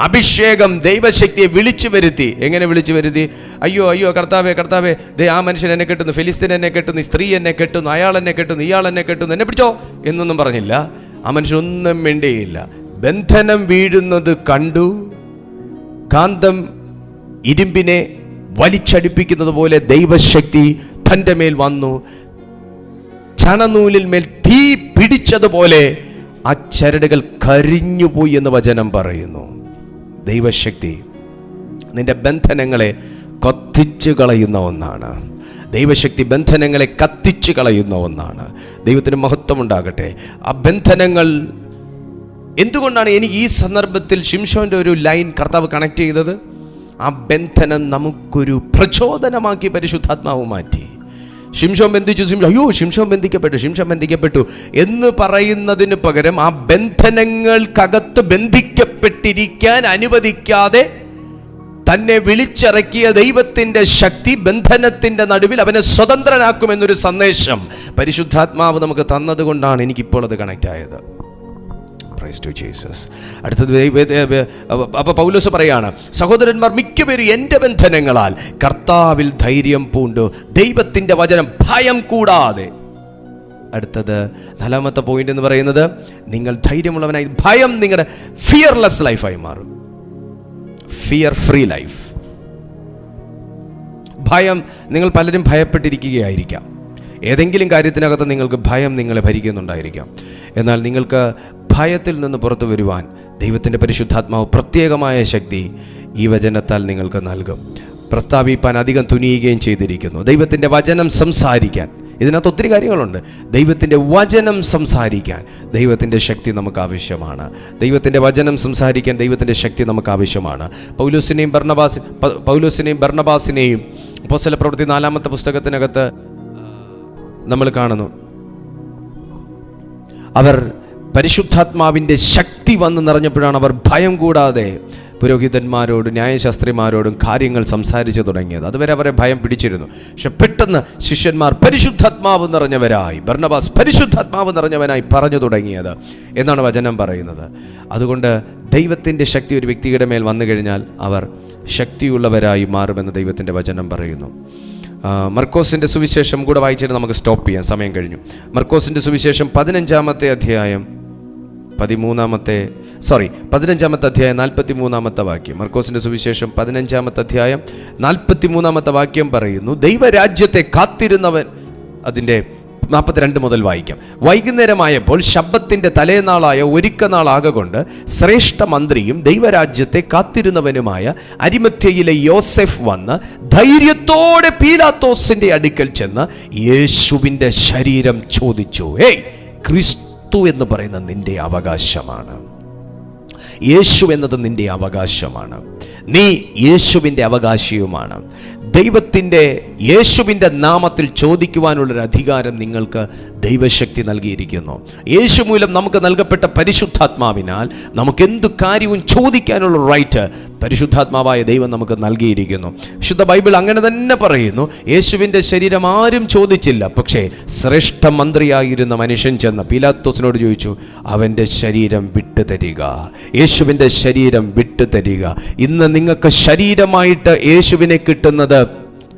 അഭിഷേകം ദൈവശക്തിയെ വിളിച്ചു വരുത്തി. എങ്ങനെ വിളിച്ചു വരുത്തി? അയ്യോ കർത്താവേ ദേ ആ മനുഷ്യൻ എന്നെ കെട്ടുന്നു, ഫിലിസ്തീൻ എന്നെ കെട്ടുന്നു, സ്ത്രീ എന്നെ കെട്ടുന്നു, അയാൾ എന്നെ കെട്ടുന്നു, ഇയാൾ എന്നെ കെട്ടുന്നു, എന്നെ പിടിച്ചോ എന്നൊന്നും പറഞ്ഞില്ല. ആ മനുഷ്യൻ ഒന്നും വേണ്ടിയില്ല. ബന്ധനം വീഴുന്നത് കണ്ടു. കാന്തം ഇരുമ്പിനെ വലിച്ചടിപ്പിക്കുന്നത് പോലെ ദൈവശക്തി തൻ്റെ മേൽ വന്നു. ചണനൂലിൽ മേൽ തീ പിടിച്ചതുപോലെ ആ ചരടുകൾ കരിഞ്ഞുപോയി എന്ന് വചനം പറയുന്നു. ദൈവശക്തി നിന്റെ ബന്ധനങ്ങളെ കത്തിച്ചു കളയുന്ന ഒന്നാണ്. ദൈവശക്തി ബന്ധനങ്ങളെ കത്തിച്ചു കളയുന്ന ഒന്നാണ്. ദൈവത്തിന് മഹത്വം ഉണ്ടാകട്ടെ. ആ ബന്ധനങ്ങൾ എന്തുകൊണ്ടാണ് എനിക്ക് ഈ സന്ദർഭത്തിൽ ശിംശോന്റെ ഒരു ലൈൻ കർത്താവ് കണക്ട് ചെയ്തത്? ആ ബന്ധനം നമുക്കൊരു പ്രചോദനമാക്കി പരിശുദ്ധാത്മാവ് മാറ്റി. ശിംശോൻ ബന്ധിച്ചു, ശിംശോൻ ബന്ധിക്കപ്പെട്ടു എന്ന് പറയുന്നതിന് പകരം ആ ബന്ധനങ്ങൾക്കകത്ത് ബന്ധിക്കപ്പെട്ടിരിക്കാൻ അനുവദിക്കാതെ തന്നെ വിളിച്ചിറക്കിയ ദൈവത്തിന്റെ ശക്തി ബന്ധനത്തിന്റെ നടുവിൽ അവനെ സ്വതന്ത്രനാക്കുമെന്നൊരു സന്ദേശം പരിശുദ്ധാത്മാവ് നമുക്ക് തന്നതുകൊണ്ടാണ് എനിക്കിപ്പോൾ അത് കണക്റ്റ് ആയത്. അടുത്തത് അപ്പൊ പൗലോസ് പറയാണ്, സഹോദരന്മാർ മിക്കപേരും എൻ്റെ ബന്ധനങ്ങളാൽ കർത്താവിൽ ധൈര്യം പൂണ്ടു ദൈവത്തിന്റെ വചനം ഭയം കൂടാതെ. അടുത്തത് 4ാമത്തെ പോയിന്റ് എന്ന് പറയുന്നത്, നിങ്ങൾ ധൈര്യമുള്ളവനായി. ഭയം നിങ്ങളുടെ ഫിയർലെസ് ലൈഫായി മാറും. Fear free life. ഭയം, നിങ്ങൾ പലരും ഭയപ്പെട്ടിരിക്കുകയായിരിക്കാം. ഏതെങ്കിലും കാര്യത്തിനകത്ത് നിങ്ങൾക്ക് ഭയം നിങ്ങളെ ഭരിക്കുന്നുണ്ടായിരിക്കാം. എന്നാൽ നിങ്ങൾക്ക് ഭയത്തിൽ നിന്ന് പുറത്തു വരുവാൻ ദൈവത്തിൻ്റെ പരിശുദ്ധാത്മാവ് പ്രത്യേകമായ ശക്തി ഈ വചനത്താൽ നിങ്ങൾക്ക് നൽകും. പ്രസ്താവിപ്പാൻ അധികം തുനിയുകയും ചെയ്തിരിക്കുന്നു. ദൈവത്തിൻ്റെ വചനം സംസാരിക്കാൻ ഇതിനകത്ത് ഒത്തിരി കാര്യങ്ങളുണ്ട്. ദൈവത്തിൻ്റെ വചനം സംസാരിക്കാൻ ദൈവത്തിൻ്റെ ശക്തി നമുക്ക് ആവശ്യമാണ്. ദൈവത്തിൻ്റെ വചനം സംസാരിക്കാൻ ദൈവത്തിൻ്റെ ശക്തി നമുക്ക് ആവശ്യമാണ്. പൗലോസിനെയും ബർന്നബാസിനെയും അപ്പോസ്തലപ്രവൃത്തി 4-ാമത്തെ പുസ്തകത്തിനകത്ത് നമ്മൾ കാണുന്നു. അവർ പരിശുദ്ധാത്മാവിൻ്റെ ശക്തി വന്ന് നിറഞ്ഞപ്പോഴാണ് അവർ ഭയം കൂടാതെ പുരോഹിതന്മാരോടും ന്യായശാസ്ത്രിമാരോടും കാര്യങ്ങൾ സംസാരിച്ചു തുടങ്ങിയത്. അതുവരെ അവരെ ഭയം പിടിച്ചിരുന്നു. പക്ഷെ പെട്ടെന്ന് ശിഷ്യന്മാർ പരിശുദ്ധാത്മാവ് നിറഞ്ഞവരായി, ബർന്നബാസ് പരിശുദ്ധാത്മാവ് നിറഞ്ഞവനായി പറഞ്ഞു തുടങ്ങിയത് എന്നാണ് വചനം പറയുന്നത്. അതുകൊണ്ട് ദൈവത്തിൻ്റെ ശക്തി ഒരു വ്യക്തിയുടെ മേൽ വന്നു കഴിഞ്ഞാൽ അവർ ശക്തിയുള്ളവരായി മാറുമെന്ന് ദൈവത്തിൻ്റെ വചനം പറയുന്നു. മർക്കോസിൻ്റെ സുവിശേഷം കൂടെ വായിച്ചിട്ട് നമുക്ക് സ്റ്റോപ്പ് ചെയ്യാം, സമയം കഴിഞ്ഞു. മർക്കോസിൻ്റെ സുവിശേഷം 15-ാമത്തെ അധ്യായം 43-ാമത്തെ വാക്യം. മർക്കോസിൻ്റെ സുവിശേഷം 15-ാമത്തെ അധ്യായം 43-ാമത്തെ വാക്യം പറയുന്നു, ദൈവരാജ്യത്തെ കാത്തിരുന്നവൻ, അതിൻ്റെ 42 മുതൽ വായിക്കാം. വൈകുന്നേരമായപ്പോൾ ശബ്ബത്തിന്റെ തലേനാളായ ഒരുക്കനാളാകൊണ്ട് ശ്രേഷ്ഠ മന്ത്രിയും ദൈവരാജ്യത്തെ കാത്തിരുന്നവനുമായ അരിമത്യയിലെ യോസെഫ് വന്ന് ധൈര്യത്തോടെ പീലാത്തോസിന്റെ അടുക്കൽ ചെന്ന് യേശുവിൻ്റെ ശരീരം ചോദിച്ചു. ക്രിസ്തു എന്ന് പറയുന്നത് നിന്റെ അവകാശമാണ്. യേശു എന്നത് നിന്റെ അവകാശമാണ്. നീ യേശുവിൻ്റെ അവകാശിയുമാണ്. ദൈവത്തിൻ്റെ യേശുവിൻ്റെ നാമത്തിൽ ചോദിക്കുവാനുള്ളൊരു അധികാരം നിങ്ങൾക്ക് ദൈവശക്തി നൽകിയിരിക്കുന്നു. യേശു മൂലം നമുക്ക് നൽകപ്പെട്ട പരിശുദ്ധാത്മാവിനാൽ നമുക്ക് എന്തു കാര്യവും ചോദിക്കാനുള്ള റൈറ്റ് പരിശുദ്ധാത്മാവായ ദൈവം നമുക്ക് നൽകിയിരിക്കുന്നു. വിശുദ്ധ ബൈബിൾ അങ്ങനെ തന്നെ പറയുന്നു. യേശുവിൻ്റെ ശരീരം ആരും ചോദിച്ചില്ല, പക്ഷേ ശ്രേഷ്ഠ മന്ത്രിയായിരുന്ന മനുഷ്യൻ ചെന്ന് പീലാത്തോസിനോട് ചോദിച്ചു, അവൻ്റെ ശരീരം വിട്ടുതരിക, യേശുവിൻ്റെ ശരീരം വിട്ടുതരിക. ഇന്ന് നിങ്ങൾക്ക് ശരീരമായിട്ട് യേശുവിനെ കിട്ടുന്നത്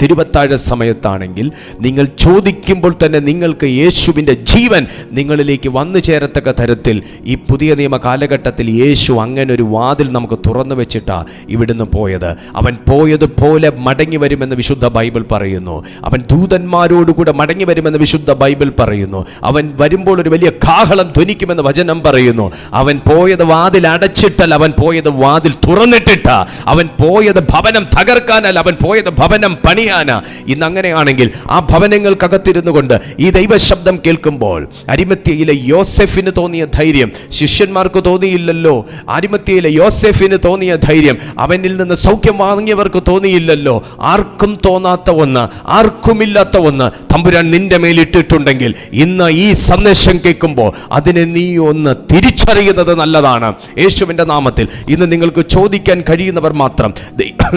തിരുവത്താഴ സമയത്താണെങ്കിൽ നിങ്ങൾ ചോദിക്കുമ്പോൾ തന്നെ നിങ്ങൾക്ക് യേശുവിൻ്റെ ജീവൻ നിങ്ങളിലേക്ക് വന്നു ചേരത്തക്ക തരത്തിൽ ഈ പുതിയ നിയമ കാലഘട്ടത്തിൽ യേശു അങ്ങനെ ഒരു വാതിൽ നമുക്ക് തുറന്നു വെച്ചിട്ടാ ഇവിടുന്ന് പോയത്. അവൻ പോയതുപോലെ മടങ്ങി വരുമെന്ന് വിശുദ്ധ ബൈബിൾ പറയുന്നു. അവൻ ദൂതന്മാരോടുകൂടെ മടങ്ങി വരുമെന്ന് വിശുദ്ധ ബൈബിൾ പറയുന്നു. അവൻ വരുമ്പോൾ ഒരു വലിയ കാഹളം ധ്വനിക്കുമെന്ന് വചനം പറയുന്നു. അവൻ പോയത് വാതിൽ അടച്ചിട്ടല്ല, അവൻ പോയത് വാതിൽ തുറന്നിട്ടിട്ട. അവൻ പോയത് ഭവനം തകർക്കാനല്ല, അവൻ പോയത് ഭവനം പണി. ഇന്ന് അങ്ങനെയാണെങ്കിൽ ആ ഭവനങ്ങൾക്കകത്തിരുന്നു കൊണ്ട് ഈ ദൈവശബ്ദം കേൾക്കുമ്പോൾ അരിമത്യയിലെ യോസെഫിന് തോന്നിയ ധൈര്യം ശിഷ്യന്മാർക്ക് തോന്നിയില്ലല്ലോ. അരിമത്യയിലെ യോസെഫിന് തോന്നിയ ധൈര്യം അവനിൽ നിന്ന് സൗഖ്യം വാങ്ങിയവർക്ക് തോന്നിയില്ലല്ലോ. ആർക്കും തോന്നാത്ത ഒന്ന്, ആർക്കുമില്ലാത്ത ഒന്ന് തമ്പുരാൻ നിന്റെ മേലിട്ടിട്ടുണ്ടെങ്കിൽ ഇന്ന് ഈ സന്ദേശം കേൾക്കുമ്പോൾ അതിനെ നീ ഒന്ന് തിരിച്ചറിയുന്നത് നല്ലതാണ്. യേശുവിൻ്റെ നാമത്തിൽ ഇന്ന് നിങ്ങൾക്ക് ചോദിക്കാൻ കഴിയുന്നവർ മാത്രം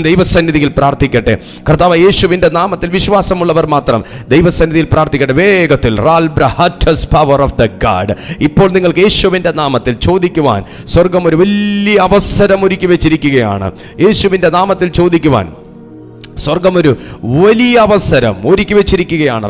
ദൈവസന്നിധിയിൽ പ്രാർത്ഥിക്കട്ടെ. കർത്താവ് യേശുവിൻ്റെ നാമത്തിൽ വിശ്വാസമുള്ളവർ മാത്രം ദൈവസന്നിധിയിൽ പ്രാർത്ഥിക്കട്ടെ. വേഗത്തിൽ ഇപ്പോൾ നിങ്ങൾക്ക് യേശുവിൻ്റെ നാമത്തിൽ ചോദിക്കുവാൻ സ്വർഗം ഒരു വലിയ അവസരം ഒരുക്കി വെച്ചിരിക്കുകയാണ്. യേശുവിൻ്റെ നാമത്തിൽ ചോദിക്കുവാൻ സ്വർഗം ഒരു വലിയ അവസരം ഒരുക്കി വെച്ചിരിക്കുകയാണ്.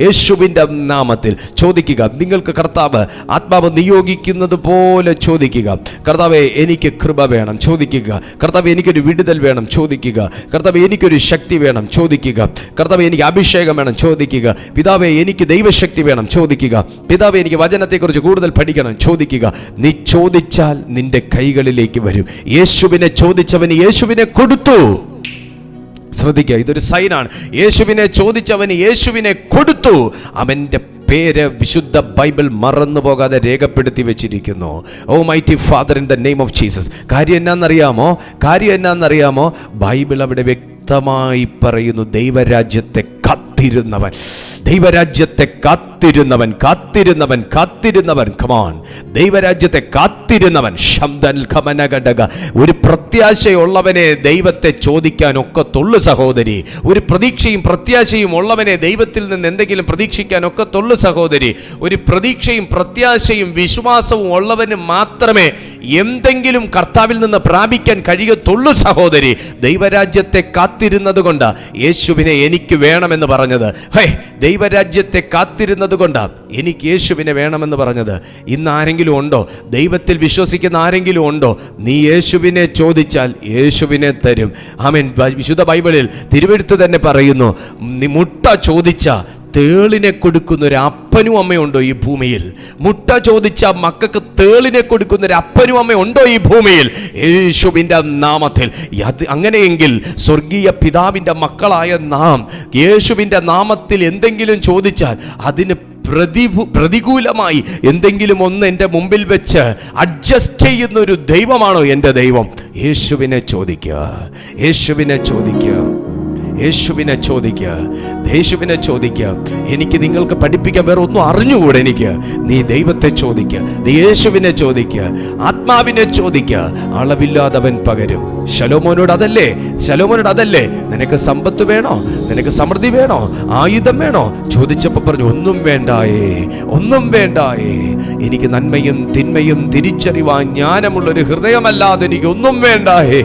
യേശുവിൻ്റെ നാമത്തിൽ ചോദിക്കുക. നിങ്ങൾക്ക് കർത്താവ് ആത്മാവ് നിയോഗിക്കുന്നത് പോലെ ചോദിക്കുക. കർത്താവേ എനിക്ക് കൃപ വേണം, ചോദിക്കുക. കർത്താവേ എനിക്കൊരു വിടുതൽ വേണം, ചോദിക്കുക. കർത്താവേ എനിക്കൊരു ശക്തി വേണം, ചോദിക്കുക. കർത്താവേ എനിക്ക് അഭിഷേകം വേണം, ചോദിക്കുക. പിതാവേ എനിക്ക് ദൈവശക്തി വേണം, ചോദിക്കുക. പിതാവേ എനിക്ക് വചനത്തെക്കുറിച്ച് കൂടുതൽ പഠിക്കണം, ചോദിക്കുക. നീ ചോദിച്ചാൽ നിന്റെ കൈകളിലേക്ക് വരും. യേശുവിനെ ചോദിച്ചവന് യേശുവിനെ കൊടുത്തു. ശ്രദ്ധിക്കുക, ഇതൊരു സൈനാണ്. യേശുവിനെ ചോദിച്ചവന് യേശുവിനെ കൊടുത്തു. അവൻ്റെ പേര് വിശുദ്ധ ബൈബിൾ മറന്നു പോകാതെ രേഖപ്പെടുത്തി വെച്ചിരിക്കുന്നു. Oh mighty father, in the name of Jesus. കാര്യം എന്നാന്നറിയാമോ? ബൈബിൾ അവിടെ വ്യക്തമായി പറയുന്നു, ദൈവരാജ്യത്തെ കാത്തിരുന്നവൻ, ദൈവരാജ്യത്തെ കാത്തിരുന്നവൻ, കാത്തിരുന്നവൻ, കാത്തിരുന്നവൻ. കമാൻ, ദൈവരാജ്യത്തെ കാത്തിരുന്നവൻ. ശബ്ദൻ ഖമനഘടക. ഒരു പ്രത്യാശയുള്ളവനെ ദൈവത്തെ ചോദിക്കാൻ ഒക്കത്തുള്ളു സഹോദരി. ഒരു പ്രതീക്ഷയും പ്രത്യാശയും ഉള്ളവനെ ദൈവത്തിൽ നിന്ന് എന്തെങ്കിലും പ്രതീക്ഷിക്കാൻ ഒക്കത്തുള്ളു സഹോദരി. ഒരു പ്രതീക്ഷയും പ്രത്യാശയും വിശ്വാസവും ഉള്ളവന് മാത്രമേ എന്തെങ്കിലും കർത്താവിൽ നിന്ന് പ്രാപിക്കാൻ കഴിയത്തുള്ളു സഹോദരി. ദൈവരാജ്യത്തെ കാത്തിരുന്നത് കൊണ്ട് യേശുവിനെ എനിക്ക് വേണമെന്ന് പറഞ്ഞത്. ദൈവരാജ്യത്തെ കാത്തിരുന്നത് കൊണ്ട് എനിക്ക് യേശുവിനെ വേണമെന്ന് പറഞ്ഞത്. ഇന്ന് ആരെങ്കിലും ഉണ്ടോ? ദൈവത്തിൽ വിശ്വസിക്കുന്ന ആരെങ്കിലും ഉണ്ടോ? നീ യേശുവിനെ ചോദിച്ചാൽ യേശുവിനെ തരും. ആമേൻ. വിശുദ്ധ ബൈബിളിൽ തിരുവെഴുത്ത് തന്നെ പറയുന്നു, നീ മുട്ട ചോദിച്ച തേളിനെ കൊടുക്കുന്ന ഒരു അപ്പനും അമ്മയുണ്ടോ ഈ ഭൂമിയിൽ? മുട്ട ചോദിച്ച മക്കൾക്ക് തേളിനെ കൊടുക്കുന്ന ഒരു അപ്പനും അമ്മ ഉണ്ടോ ഈ ഭൂമിയിൽ? യേശുവിൻ്റെ നാമത്തിൽ. അങ്ങനെയെങ്കിൽ സ്വർഗീയ പിതാവിൻ്റെ മക്കളായ നാം യേശുവിൻ്റെ നാമത്തിൽ എന്തെങ്കിലും ചോദിച്ചാൽ അതിന് പ്രതികൂലമായി എന്തെങ്കിലും ഒന്ന് എൻ്റെ മുമ്പിൽ വെച്ച് അഡ്ജസ്റ്റ് ചെയ്യുന്ന ഒരു ദൈവമാണോ എൻ്റെ ദൈവം? യേശുവിനെ ചോദിക്കുക, യേശുവിനെ ചോദിക്കുക, യേശുവിനെ ചോദിക്കുക, യേശുവിനെ ചോദിക്കുക. എനിക്ക് നിങ്ങൾക്ക് പഠിപ്പിക്കാൻ വേറെ ഒന്നും അറിഞ്ഞുകൂടെ എനിക്ക്? നീ ദൈവത്തെ ചോദിക്കുക, നീ യേശുവിനെ ചോദിക്കുക, ആത്മാവിനെ ചോദിക്കുക. അളവില്ലാതവൻ പകരും. ശലോമോനോട് അതല്ലേ നിനക്ക് സമ്പത്ത് വേണോ, നിനക്ക് സമൃദ്ധി വേണോ, ആയുധം വേണോ? ചോദിച്ചപ്പോൾ പറഞ്ഞു, ഒന്നും വേണ്ടായേ, എനിക്ക് നന്മയും തിന്മയും തിരിച്ചറിവാൻ ജ്ഞാനമുള്ളൊരു ഹൃദയമല്ലാതെ എനിക്ക് ഒന്നും വേണ്ടായേ,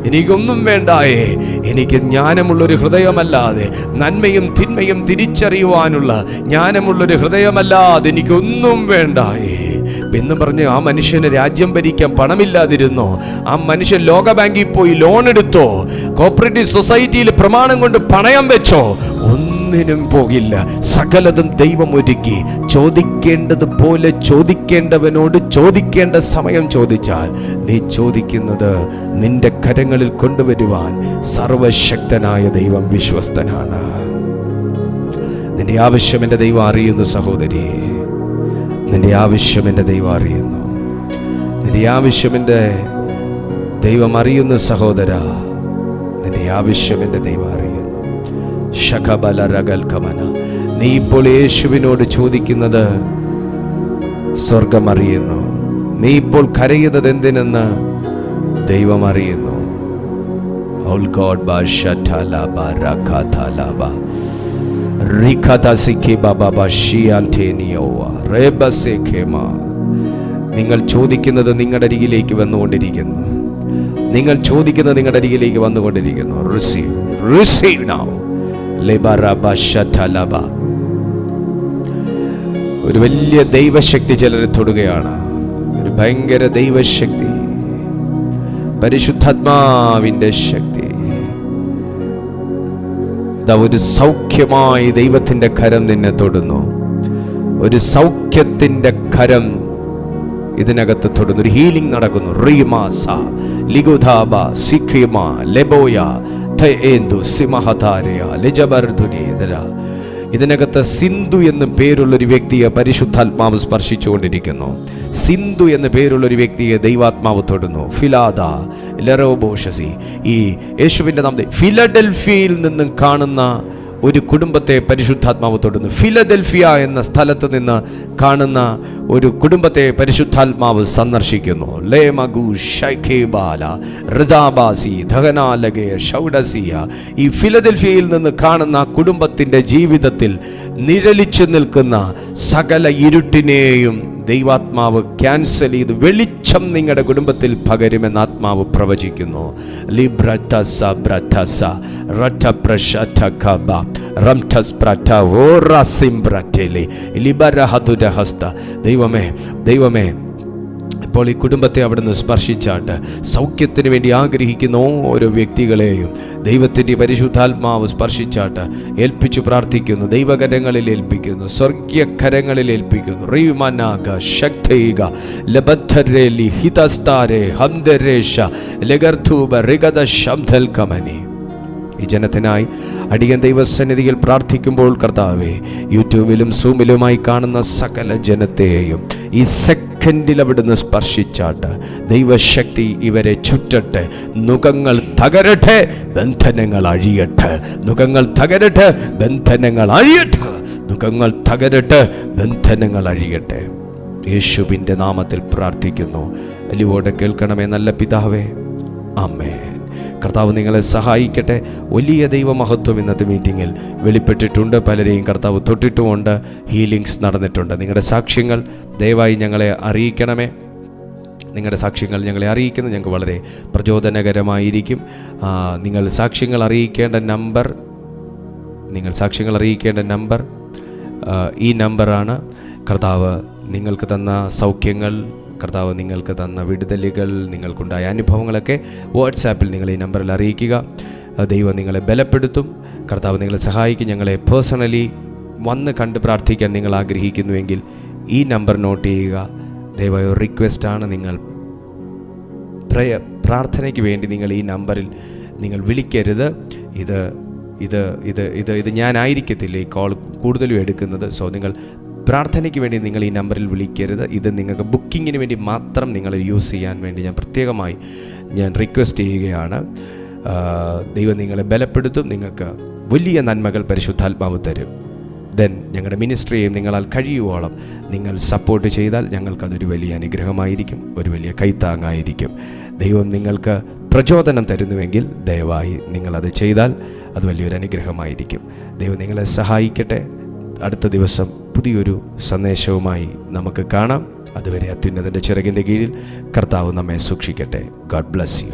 എനിക്കൊന്നും വേണ്ടായേ. എനിക്ക് ജ്ഞാനമുള്ളൊരു ഹൃദയമല്ലാതെ, നന്മയും തിന്മയും തിരിച്ചറിയുവാനുള്ള ജ്ഞാനമുള്ളൊരു ഹൃദയമല്ലാതെ എനിക്കൊന്നും വേണ്ടായേ എന്ന് പറഞ്ഞ് ആ മനുഷ്യന് രാജ്യം ഭരിക്കാൻ പണമില്ലാതിരുന്നോ? ആ മനുഷ്യൻ ലോക ബാങ്കിൽ പോയി ലോൺ എടുത്തോ? കോപ്പറേറ്റീവ് സൊസൈറ്റിയിൽ പ്രമാണം കൊണ്ട് പണയം വെച്ചോ? ഒന്നിനും പോകില്ല. സകലതും ദൈവം ഒരുക്കി. ചോദിക്കേണ്ടതുപോലെ ചോദിക്കേണ്ടവനോട് ചോദിക്കേണ്ട സമയം ചോദിച്ചാൽ നീ ചോദിക്കുന്നത് നിന്റെ കരങ്ങളിൽ കൊണ്ടുവരുവാൻ സർവശക്തനായ ദൈവം വിശ്വസ്തനാണ്. നിന്റെ ആവശ്യം എൻ്റെ ദൈവം അറിയുന്നു സഹോദരി. നിന്റെ ആവശ്യം എൻ്റെ ദൈവം അറിയുന്നു. നിന്റെ ആവശ്യം എൻ്റെ ദൈവം അറിയുന്നു സഹോദര. നിന്റെ ആവശ്യം എൻ്റെ ദൈവം അറിയുന്നു. ശഖബല രഗൽകമന. നീ ഇപ്പോൾ യേശുവിനോട് ചോദിക്കുന്നത് സ്വർഗം അറിയുന്നു. നീ ഇപ്പോൾ കരയുന്നത് എന്തിനെന്ന് ദൈവം അറിയുന്നു. നിങ്ങൾ ചോദിക്കുന്നത് നിങ്ങളുടെ അരികിലേക്ക് വന്നുകൊണ്ടിരിക്കുന്നു. Receive now. ഒരു വലിയ ദൈവശക്തി ചിലരെ തൊടുകയാണ്. ഒരു ഭയങ്കര ദൈവശക്തി, പരിശുദ്ധാത്മാവിന്റെ ശക്തി. ഒരു സൗഖ്യമായി ദൈവത്തിന്റെ കരം നിന്നെ തൊടുന്നു. ഒരു സൗഖ്യത്തിന്റെ കരം ഇതിനകത്ത് തൊടുന്നു. ഒരു ഹീലിംഗ് നടക്കുന്നു. റീമാസ ലിഗുധാബ സിഖിമ ലെബോയ തേന്ദു സിമഹതാരയ ലിജബർദുനിദര. ഇതിനകത്ത് സിന്ധു എന്ന് പേരുള്ളൊരു വ്യക്തിയെ പരിശുദ്ധാത്മാവ് സ്പർശിച്ചുകൊണ്ടിരിക്കുന്നു. സിന്ധു എന്ന് പേരുള്ളൊരു വ്യക്തിയെ ദൈവാത്മാവ് തൊടുന്നു. ഫിലാദ ലെറോബോഷസി. ഈ യേശുവിൻ്റെ നാമത്തിൽ ഫിലഡൽഫിയയിൽ നിന്നും കാണുന്ന ഒരു കുടുംബത്തെ പരിശുദ്ധാത്മാവ് തൊടുന്നു. ഫിലദൽഫിയ എന്ന സ്ഥലത്ത് നിന്ന് കാണുന്ന ഒരു കുടുംബത്തെ പരിശുദ്ധാത്മാവ് സന്ദർശിക്കുന്നു. ഈ ഫിലദൽഫിയയിൽ നിന്ന് കാണുന്ന കുടുംബത്തിൻ്റെ ജീവിതത്തിൽ നിഴലിച്ചു നിൽക്കുന്ന സകല ഇരുട്ടിനെയും ദൈവാത്മാവ് ക്യാൻസൽ ചെയ്ത് വെളിച്ചം നിങ്ങളുടെ കുടുംബത്തിൽ പകരുമെന്ന് ആത്മാവ് പ്രവചിക്കുന്നു. ദൈവമേ ഇപ്പോൾ ഈ കുടുംബത്തെ അവിടുന്ന് സ്പർശിച്ചാട്ട് സൗഖ്യത്തിന് വേണ്ടി ആഗ്രഹിക്കുന്ന ഓരോ വ്യക്തികളെയും ദൈവത്തിൻ്റെ പരിശുദ്ധാത്മാവ് സ്പർശിച്ചാട്ട് ഏൽപ്പിച്ചു പ്രാർത്ഥിക്കുന്നു. ദൈവകരങ്ങളിൽ ഏൽപ്പിക്കുന്നു, സ്വർഗീയ കരങ്ങളിൽ ഏൽപ്പിക്കുന്നു. റീമനാഗ ശക്തൈക ലബദ്ധരേലി ഹിതസ്താരെ ഹംദരേഷ ലഗർധൂബ റിഗദ ശബ്ദൽ കമനി. ഈ ജനത്തിനായി അടിയൻ ദൈവസന്നിധിയിൽ പ്രാർത്ഥിക്കുമ്പോൾ കർത്താവേ, യൂട്യൂബിലും സൂമിലുമായി കാണുന്ന സകല ജനത്തെയും ഈ സെക്കൻഡിൽ അവിടുന്ന് സ്പർശിച്ചാട്ട് ദൈവശക്തി ഇവരെ ചുറ്റട്ടെ. നുകങ്ങൾ തകരട്ടെ, ബന്ധനങ്ങൾ അഴിയട്ടെ. നുകങ്ങൾ തകരട്ടെ, ബന്ധനങ്ങൾ അഴിയട്ടെ. നുകങ്ങൾ തകരട്ടെ, ബന്ധനങ്ങൾ അഴിയട്ടെ. യേശുവിൻ്റെ നാമത്തിൽ പ്രാർത്ഥിക്കുന്നു. അലിവോടെ കേൾക്കണമേ നല്ല പിതാവേ. ആമേൻ. കർത്താവ് നിങ്ങളെ സഹായിക്കട്ടെ. വലിയ ദൈവമഹത്വം ഇന്നത്തെ മീറ്റിങ്ങിൽ വെളിപ്പെട്ടിട്ടുണ്ട്. പലരെയും കർത്താവ് തൊട്ടിട്ടുമുണ്ട്. ഹീലിങ്സ് നടന്നിട്ടുണ്ട്. നിങ്ങളുടെ സാക്ഷ്യങ്ങൾ ദയവായി ഞങ്ങളെ അറിയിക്കണമേ. നിങ്ങളുടെ സാക്ഷ്യങ്ങൾ ഞങ്ങളെ അറിയിക്കുന്നത് ഞങ്ങൾക്ക് വളരെ പ്രചോദനകരമായിരിക്കും. നിങ്ങൾ സാക്ഷ്യങ്ങൾ അറിയിക്കേണ്ട നമ്പർ ഈ നമ്പറാണ്. കർത്താവ് നിങ്ങൾക്ക് തന്ന സൗഖ്യങ്ങൾ, കർത്താവ് നിങ്ങൾക്ക് തന്ന വിടുതലുകൾ, നിങ്ങൾക്കുണ്ടായ അനുഭവങ്ങളൊക്കെ വാട്സാപ്പിൽ നിങ്ങൾ ഈ നമ്പറിൽ അറിയിക്കുക. ദൈവം നിങ്ങളെ ബലപ്പെടുത്തും. കർത്താവ് നിങ്ങളെ സഹായിക്കും. ഞങ്ങളെ പേഴ്സണലി വന്ന് കണ്ട് പ്രാർത്ഥിക്കാൻ നിങ്ങൾ ആഗ്രഹിക്കുന്നുവെങ്കിൽ ഈ നമ്പർ നോട്ട് ചെയ്യുക. ദയവായി ഒരു റിക്വസ്റ്റാണ്, നിങ്ങൾ പ്രാർത്ഥനയ്ക്ക് വേണ്ടി നിങ്ങൾ ഈ നമ്പറിൽ നിങ്ങൾ വിളിക്കരുത്. ഇത് ഇത് ഇത് ഇത് ഇത് ഞാനായിരിക്കത്തില്ല ഈ കോൾ കൂടുതലും എടുക്കുന്നത്. സോ നിങ്ങൾ പ്രാർത്ഥനയ്ക്ക് വേണ്ടി നിങ്ങൾ ഈ നമ്പറിൽ വിളിക്കരുത്. ഇത് നിങ്ങൾക്ക് ബുക്കിങ്ങിന് വേണ്ടി മാത്രം നിങ്ങൾ യൂസ് ചെയ്യാൻ വേണ്ടി ഞാൻ പ്രത്യേകമായി റിക്വസ്റ്റ് ചെയ്യുകയാണ്. ദൈവം നിങ്ങളെ ബലപ്പെടുത്തും. നിങ്ങൾക്ക് വലിയ നന്മകൾ പരിശുദ്ധാത്മാവ് തരും. ദെൻ ഞങ്ങളുടെ മിനിസ്ട്രിയെയും നിങ്ങളാൽ കഴിയുവോളം നിങ്ങൾ സപ്പോർട്ട് ചെയ്താൽ ഞങ്ങൾക്കതൊരു വലിയ അനുഗ്രഹമായിരിക്കും, ഒരു വലിയ കൈത്താങ്ങായിരിക്കും. ദൈവം നിങ്ങൾക്ക് പ്രചോദനം തരുന്നുവെങ്കിൽ ദയവായി നിങ്ങളത് ചെയ്താൽ അത് വലിയൊരു അനുഗ്രഹമായിരിക്കും. ദൈവം നിങ്ങളെ സഹായിക്കട്ടെ. അടുത്ത ദിവസം പുതിയൊരു സന്ദേശവുമായി നമുക്ക് കാണാം. അതുവരെ അത്യുന്നതൻ്റെ ചിറകിൻ്റെ കീഴിൽ കർത്താവ് നമ്മെ സൂക്ഷിക്കട്ടെ. God bless you.